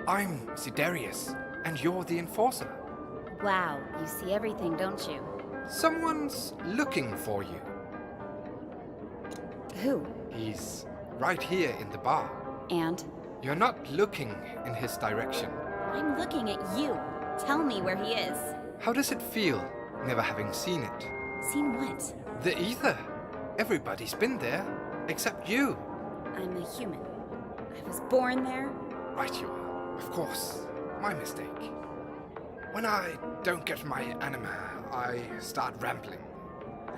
I'm Sidarius, and you're the Enforcer. Wow, you see everything, don't you? Someone's looking for you. Who? He's right here in the bar. And? You're not looking in his direction. I'm looking at you. Tell me where he is. How does it feel, never having seen it? Seen what? The ether. Everybody's been there, except you. I'm a human. I was born there. Right you are. Of course. My mistake. When I don't get my anima, I start rambling.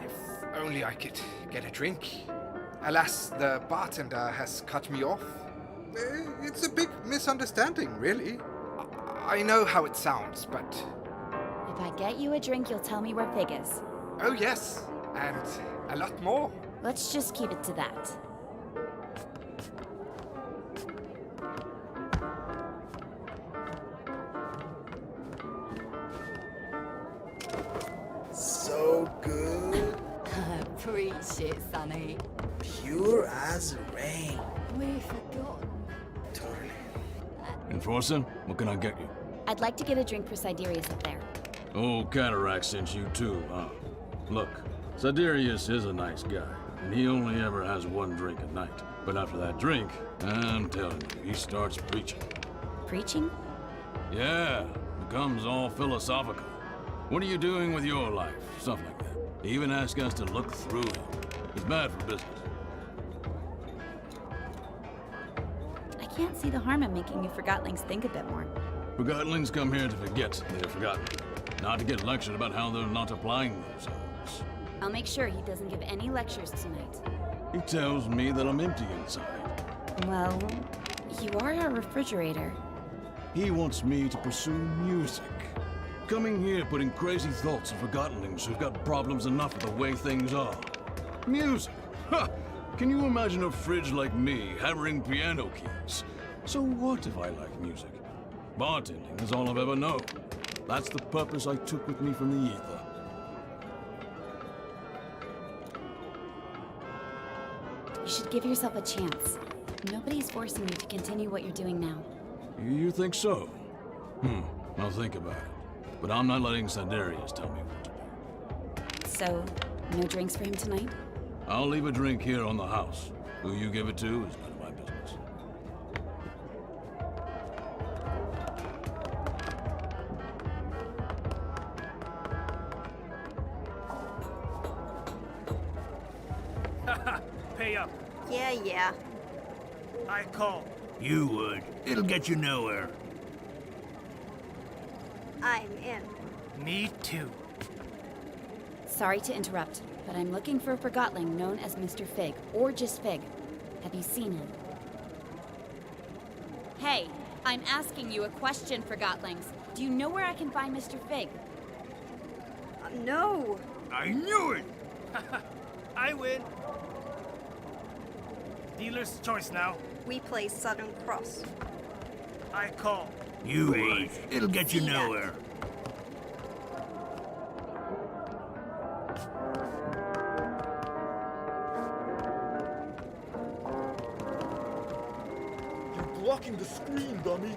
If only I could get a drink. Alas, the bartender has cut me off. It's a big misunderstanding, really. I know how it sounds, but... If I get you a drink, you'll tell me where Fig is. Oh yes, and a lot more. Let's just keep it to that. So good. Preach it, Sonny. Pure as rain. We forgot. Totally. Enforcer, what can I get you? I'd like to get a drink for Sidarius up there. Old Cataract sent you too, huh? Look, Sidarius is a nice guy, and he only ever has one drink a night. But after that drink, I'm telling you, he starts preaching. Preaching? Yeah, becomes all philosophical. What are you doing with your life? Stuff like that. He even asks us to look through him. It's bad for business. I can't see the harm in making you Forgotlings think a bit more. Forgotlings come here to forget they're forgotten, not to get lectured about how they're not applying themselves. I'll make sure he doesn't give any lectures tonight. He tells me that I'm empty inside. Well, you are a refrigerator. He wants me to pursue music. Coming here putting crazy thoughts of Forgotlings who've got problems enough with the way things are. Music? Ha! Can you imagine a fridge like me hammering piano keys? So what if I like music? Bartending is all I've ever known. That's the purpose I took with me from the ether. You should give yourself a chance. Nobody's forcing you to continue what you're doing now. You think so? I'll think about it. But I'm not letting Sidarius tell me what to do. So, no drinks for him tonight? I'll leave a drink here on the house. Who you give it to is none of my business. Pay up. Yeah. I call. You would. It'll get you nowhere. I'm in. Me too. Sorry to interrupt, but I'm looking for a Forgotling known as Mr. Fig, or just Fig. Have you seen him? Hey, I'm asking you a question, Forgotlings. Do you know where I can find Mr. Fig? No. I knew it! I win. Dealer's choice now. We play Southern Cross. I call. You would. It'll get you nowhere. You're blocking the screen, dummy.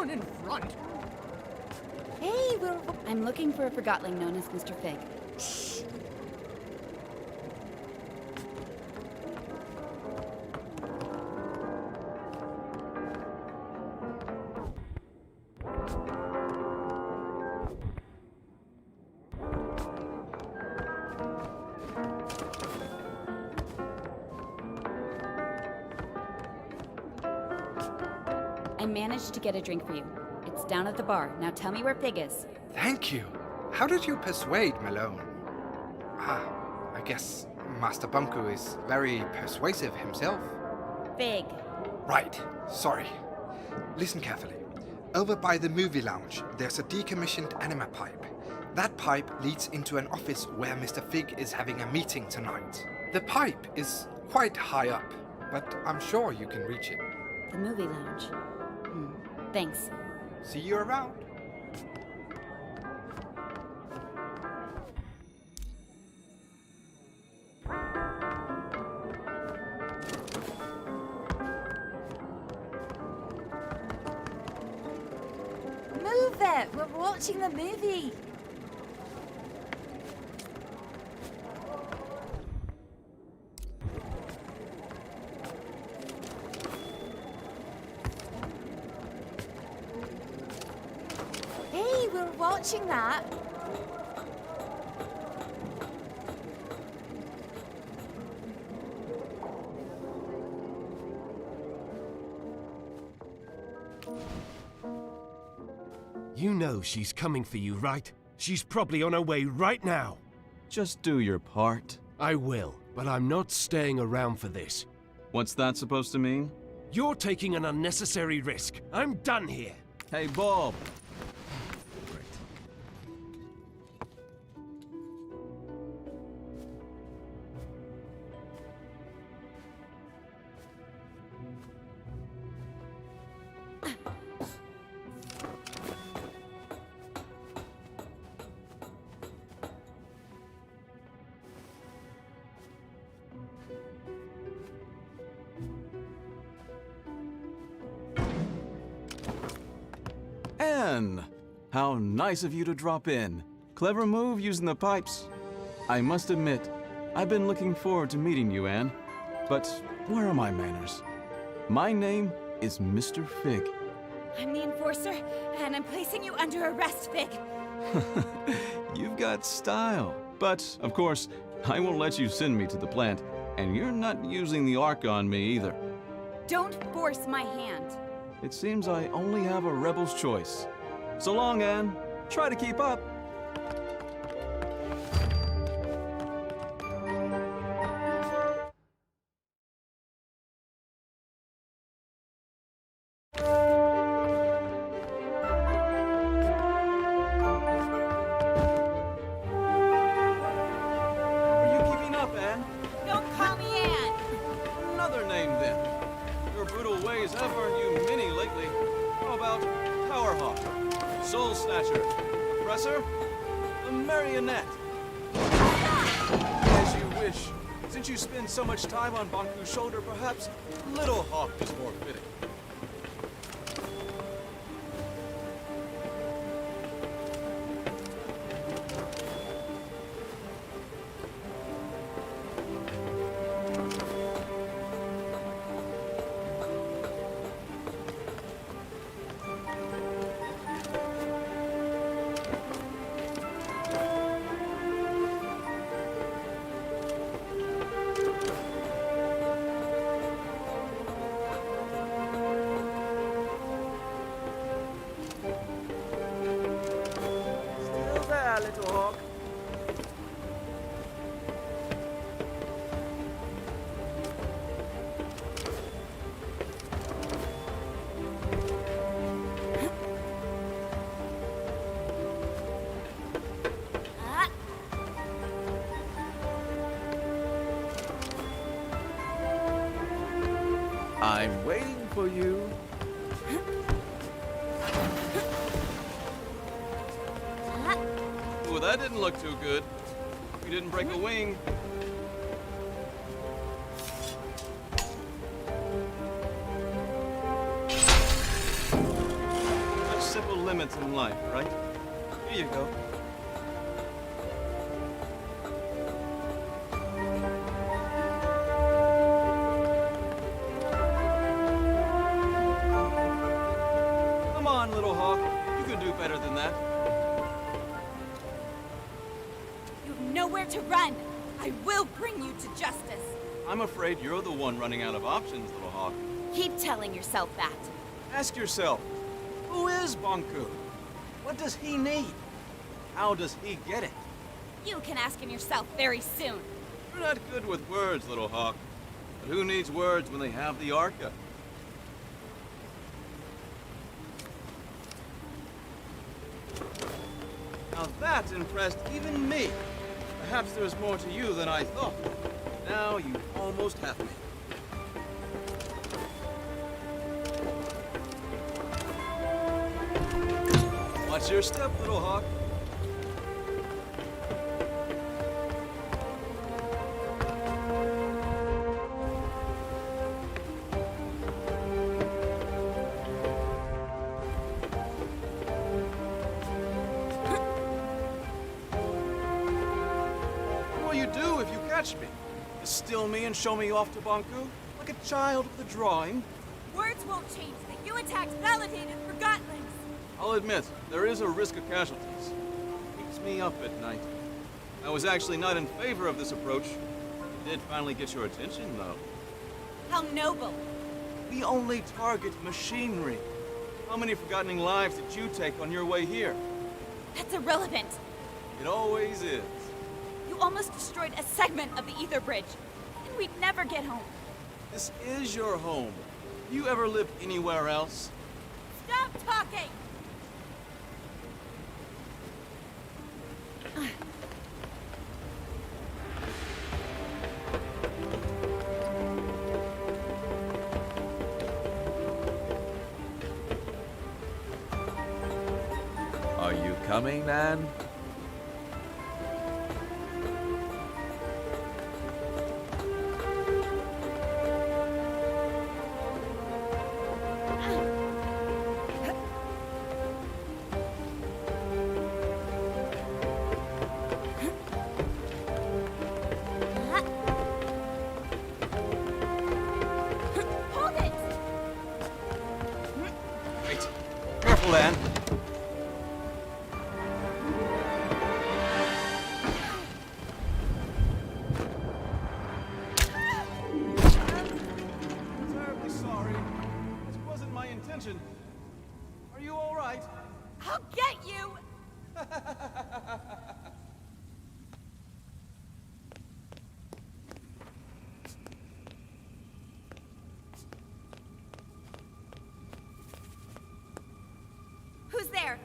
one in front. Hey, I'm looking for a forgotling known as Mr. Fig. I managed to get a drink for you. It's down at the bar. Now tell me where Fig is. Thank you. How did you persuade Malone? I guess Master Bunku is very persuasive himself. Fig. Right. Sorry. Listen carefully. Over by the movie lounge, there's a decommissioned anima pipe. That pipe leads into an office where Mr. Fig is having a meeting tonight. The pipe is quite high up, but I'm sure you can reach it. The movie lounge. Thanks. See you around. Move it! We're watching the movie! Hey, we're watching that! You know she's coming for you, right? She's probably on her way right now. Just do your part. I will, but I'm not staying around for this. What's that supposed to mean? You're taking an unnecessary risk. I'm done here. Hey, Bob. Anne! How nice of you to drop in. Clever move using the pipes. I must admit, I've been looking forward to meeting you, Anne. But where are my manners? My name is Mr. Fig. I'm the enforcer, and I'm placing you under arrest, Fig. You've got style. But, of course, I won't let you send me to the plant, and you're not using the Ark on me either. Don't force my hand. It seems I only have a rebel's choice. So long, Anne. Try to keep up. Are you keeping up, Anne? Don't call me Anne. Another name, then. Your brutal ways have earned you many lately. How about Powerhawk, Soul Snatcher, Oppressor, a Marionette? As you wish. Since you spend so much time on Banku's shoulder, perhaps Little Hawk is more fitting. Still there, Little Hawk. I'm waiting for you. Ooh, that didn't look too good. You didn't break a wing. simple limits in life, right? Here you go. Come on, little hawk. You can do better than that. You have nowhere to run. I will bring you to justice. I'm afraid you're the one running out of options, little hawk. Keep telling yourself that. Ask yourself, who is Bonku? What does he need? How does he get it? You can ask him yourself very soon. You're not good with words, little hawk. But who needs words when they have the Arca? Now that impressed even me. Perhaps there's more to you than I thought. Now you almost have me. Watch your step, little hawk. What will you do if you catch me? Just still me and show me off to Bonku? Like a child with a drawing? Words won't change that you attacked validated Forgotlings. I'll admit, there is a risk of casualties. Keeps me up at night. I was actually not in favor of this approach. It did finally get your attention, though. How noble. We only target machinery. How many Forgottening lives did you take on your way here? That's irrelevant. It always is. You almost destroyed a segment of the Ether Bridge, and we'd never get home. This is your home. You ever lived anywhere else? Stop talking! Are you coming, man? Hold it! Wait. Careful, Anne. Terribly sorry. This wasn't my intention. Are you all right? I'll get you! Who's there?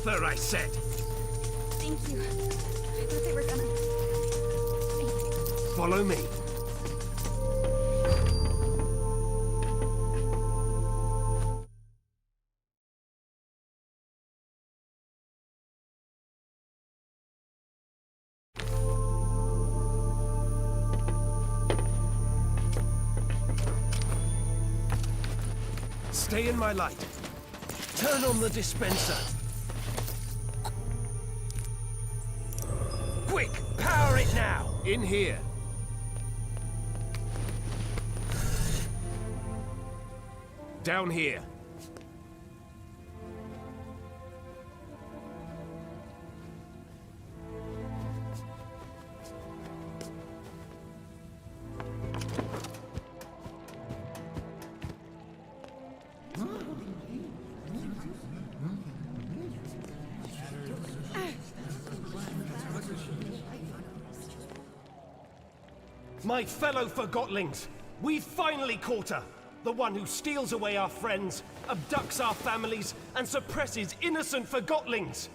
Arthur, I said! Thank you. I thought they were gonna... Follow me. Stay in my light. Turn on the dispenser. Quick, power it now! In here. Down here. My fellow Forgotlings, we've finally caught her! The one who steals away our friends, abducts our families, and suppresses innocent Forgotlings!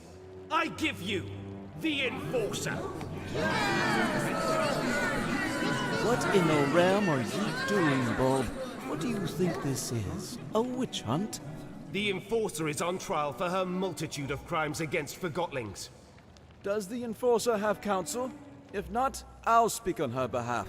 I give you the Enforcer! What in the realm are you doing, Bob? What do you think this is? A witch hunt? The Enforcer is on trial for her multitude of crimes against Forgotlings. Does the Enforcer have counsel? If not, I'll speak on her behalf.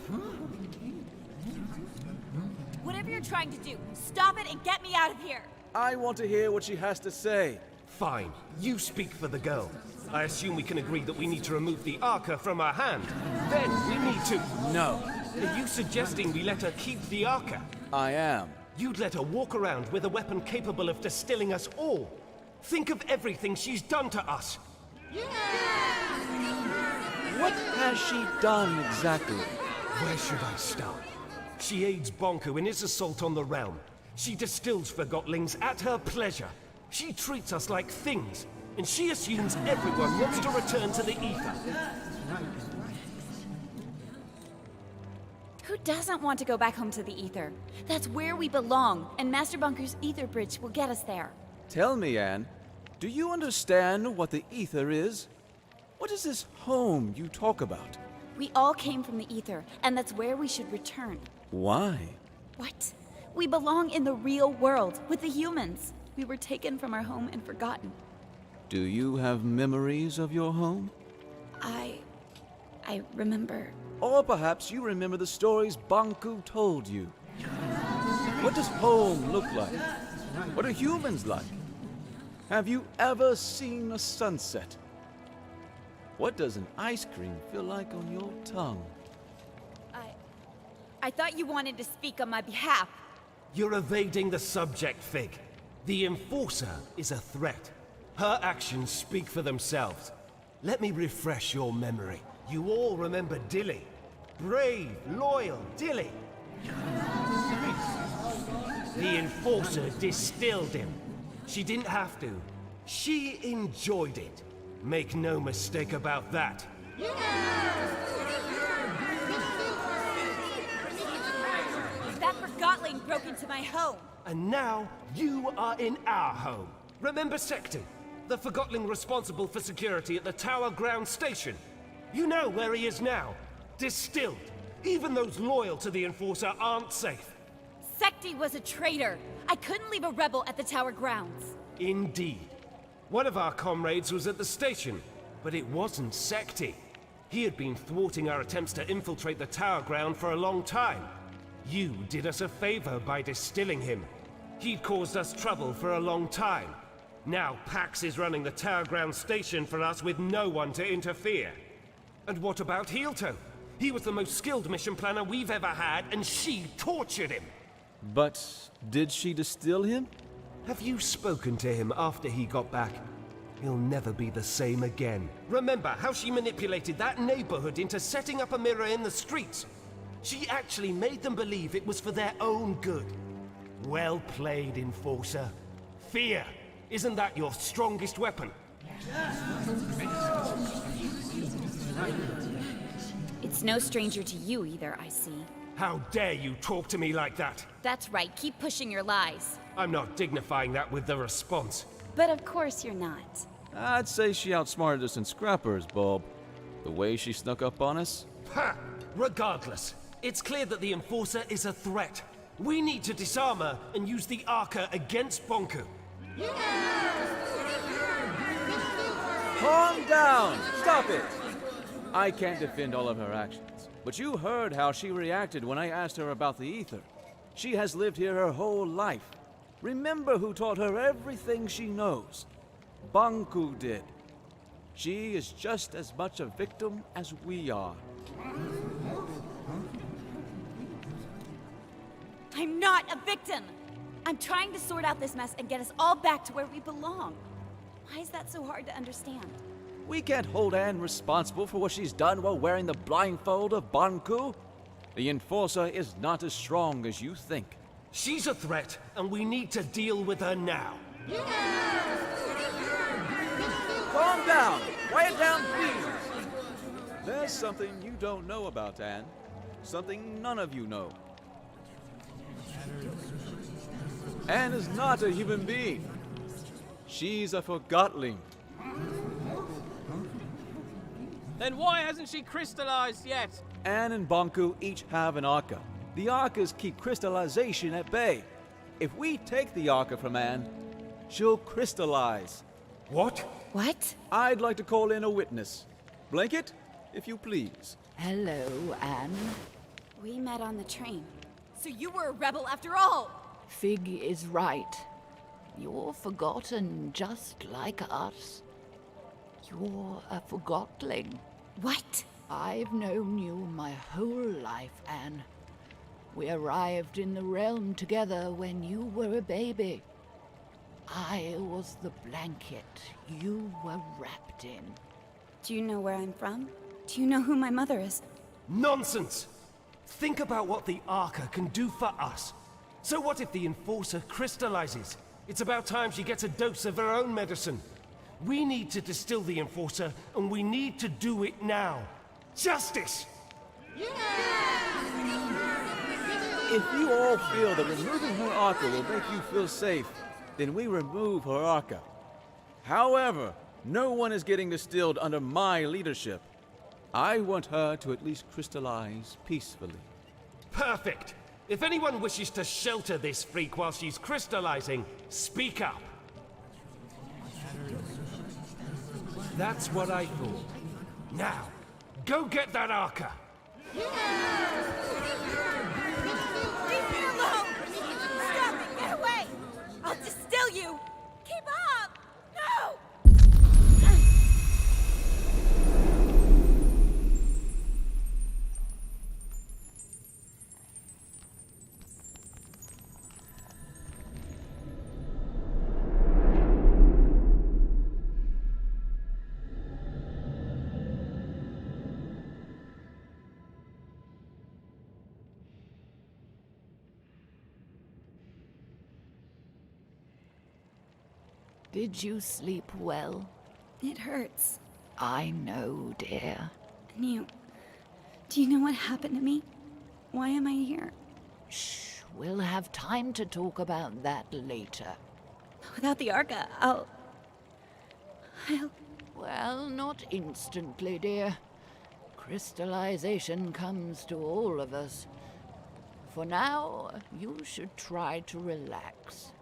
Whatever you're trying to do, stop it and get me out of here! I want to hear what she has to say. Fine. You speak for the girl. I assume we can agree that we need to remove the Arca from her hand. Then we need to... No. Are you suggesting we let her keep the Arca? I am. You'd let her walk around with a weapon capable of distilling us all. Think of everything she's done to us. What has she done exactly? Where should I start? She aids Bonku in his assault on the realm. She distills Forgotlings at her pleasure. She treats us like things, and she assumes everyone wants to return to the Ether. Who doesn't want to go back home to the Ether? That's where we belong, and Master Bunker's Ether Bridge will get us there. Tell me, Anne, do you understand what the Ether is? What is this home you talk about? We all came from the Ether, and that's where we should return. Why? What? We belong in the real world, with the humans. We were taken from our home and forgotten. Do you have memories of your home? I remember... Or perhaps you remember the stories Bonku told you. What does home look like? What are humans like? Have you ever seen a sunset? What does an ice cream feel like on your tongue? I thought you wanted to speak on my behalf. You're evading the subject, Fig. The Enforcer is a threat. Her actions speak for themselves. Let me refresh your memory. You all remember Dilly. Brave, loyal Dilly. The Enforcer distilled him. She didn't have to. She enjoyed it. Make no mistake about that. That Forgotling broke into my home. And now, you are in our home. Remember Secti, the Forgotling responsible for security at the Tower Ground Station? You know where he is now. Distilled. Even those loyal to the Enforcer aren't safe. Secti was a traitor. I couldn't leave a rebel at the Tower grounds. Indeed. One of our comrades was at the station, but it wasn't Secti. He had been thwarting our attempts to infiltrate the Tower Ground for a long time. You did us a favor by distilling him. He'd caused us trouble for a long time. Now Pax is running the Tower Ground Station for us with no one to interfere. And what about Heelto? He was the most skilled mission planner we've ever had, and she tortured him. But did she distill him? Have you spoken to him after he got back? He'll never be the same again. Remember how she manipulated that neighborhood into setting up a mirror in the streets? She actually made them believe it was for their own good. Well played, Enforcer. Fear! Isn't that your strongest weapon? It's no stranger to you either, I see. How dare you talk to me like that? That's right, keep pushing your lies. I'm not dignifying that with the response. But of course you're not. I'd say she outsmarted us in scrappers, Bulb. The way she snuck up on us. Ha! Regardless, it's clear that the Enforcer is a threat. We need to disarm her and use the Arca against Bonku. Calm down! Stop it! I can't defend all of her actions, but you heard how she reacted when I asked her about the Ether. She has lived here her whole life. Remember who taught her everything she knows. Bonku did. She is just as much a victim as we are. I'm not a victim! I'm trying to sort out this mess and get us all back to where we belong. Why is that so hard to understand? We can't hold Anne responsible for what she's done while wearing the blindfold of Bonku. The Enforcer is not as strong as you think. She's a threat, and we need to deal with her now. Calm down! Quiet down, please! There's something you don't know about Anne. Something none of you know. Anne is not a human being. She's a Forgotling. Then why hasn't she crystallized yet? Anne and Bonku each have an Arca. The Arcas keep crystallization at bay. If we take the Arca from Anne, she'll crystallize. What? What? I'd like to call in a witness. Blanket, if you please. Hello, Anne. We met on the train. So you were a rebel after all! Fig is right. You're forgotten just like us. You're a Forgotling. What? I've known you my whole life, Anne. We arrived in the realm together when you were a baby. I was the blanket you were wrapped in. Do you know where I'm from? Do you know who my mother is? Nonsense! Think about what the Arca can do for us. So what if the Enforcer crystallizes? It's about time she gets a dose of her own medicine. We need to distill the Enforcer, and we need to do it now. Justice! If you all feel that removing her Arca will make you feel safe, then we remove her Arca. However, no one is getting distilled under my leadership. I want her to at least crystallize peacefully. Perfect! If anyone wishes to shelter this freak while she's crystallizing, speak up. That's what I thought. Now, go get that Arca! Leave me alone! Stop it! Get away! I'll distill you! Keep up! No! Did you sleep well? It hurts. I know, dear. And do you know what happened to me? Why am I here? Shh, we'll have time to talk about that later. Without the Arca, I'll... Well, not instantly, dear. Crystallization comes to all of us. For now, you should try to relax.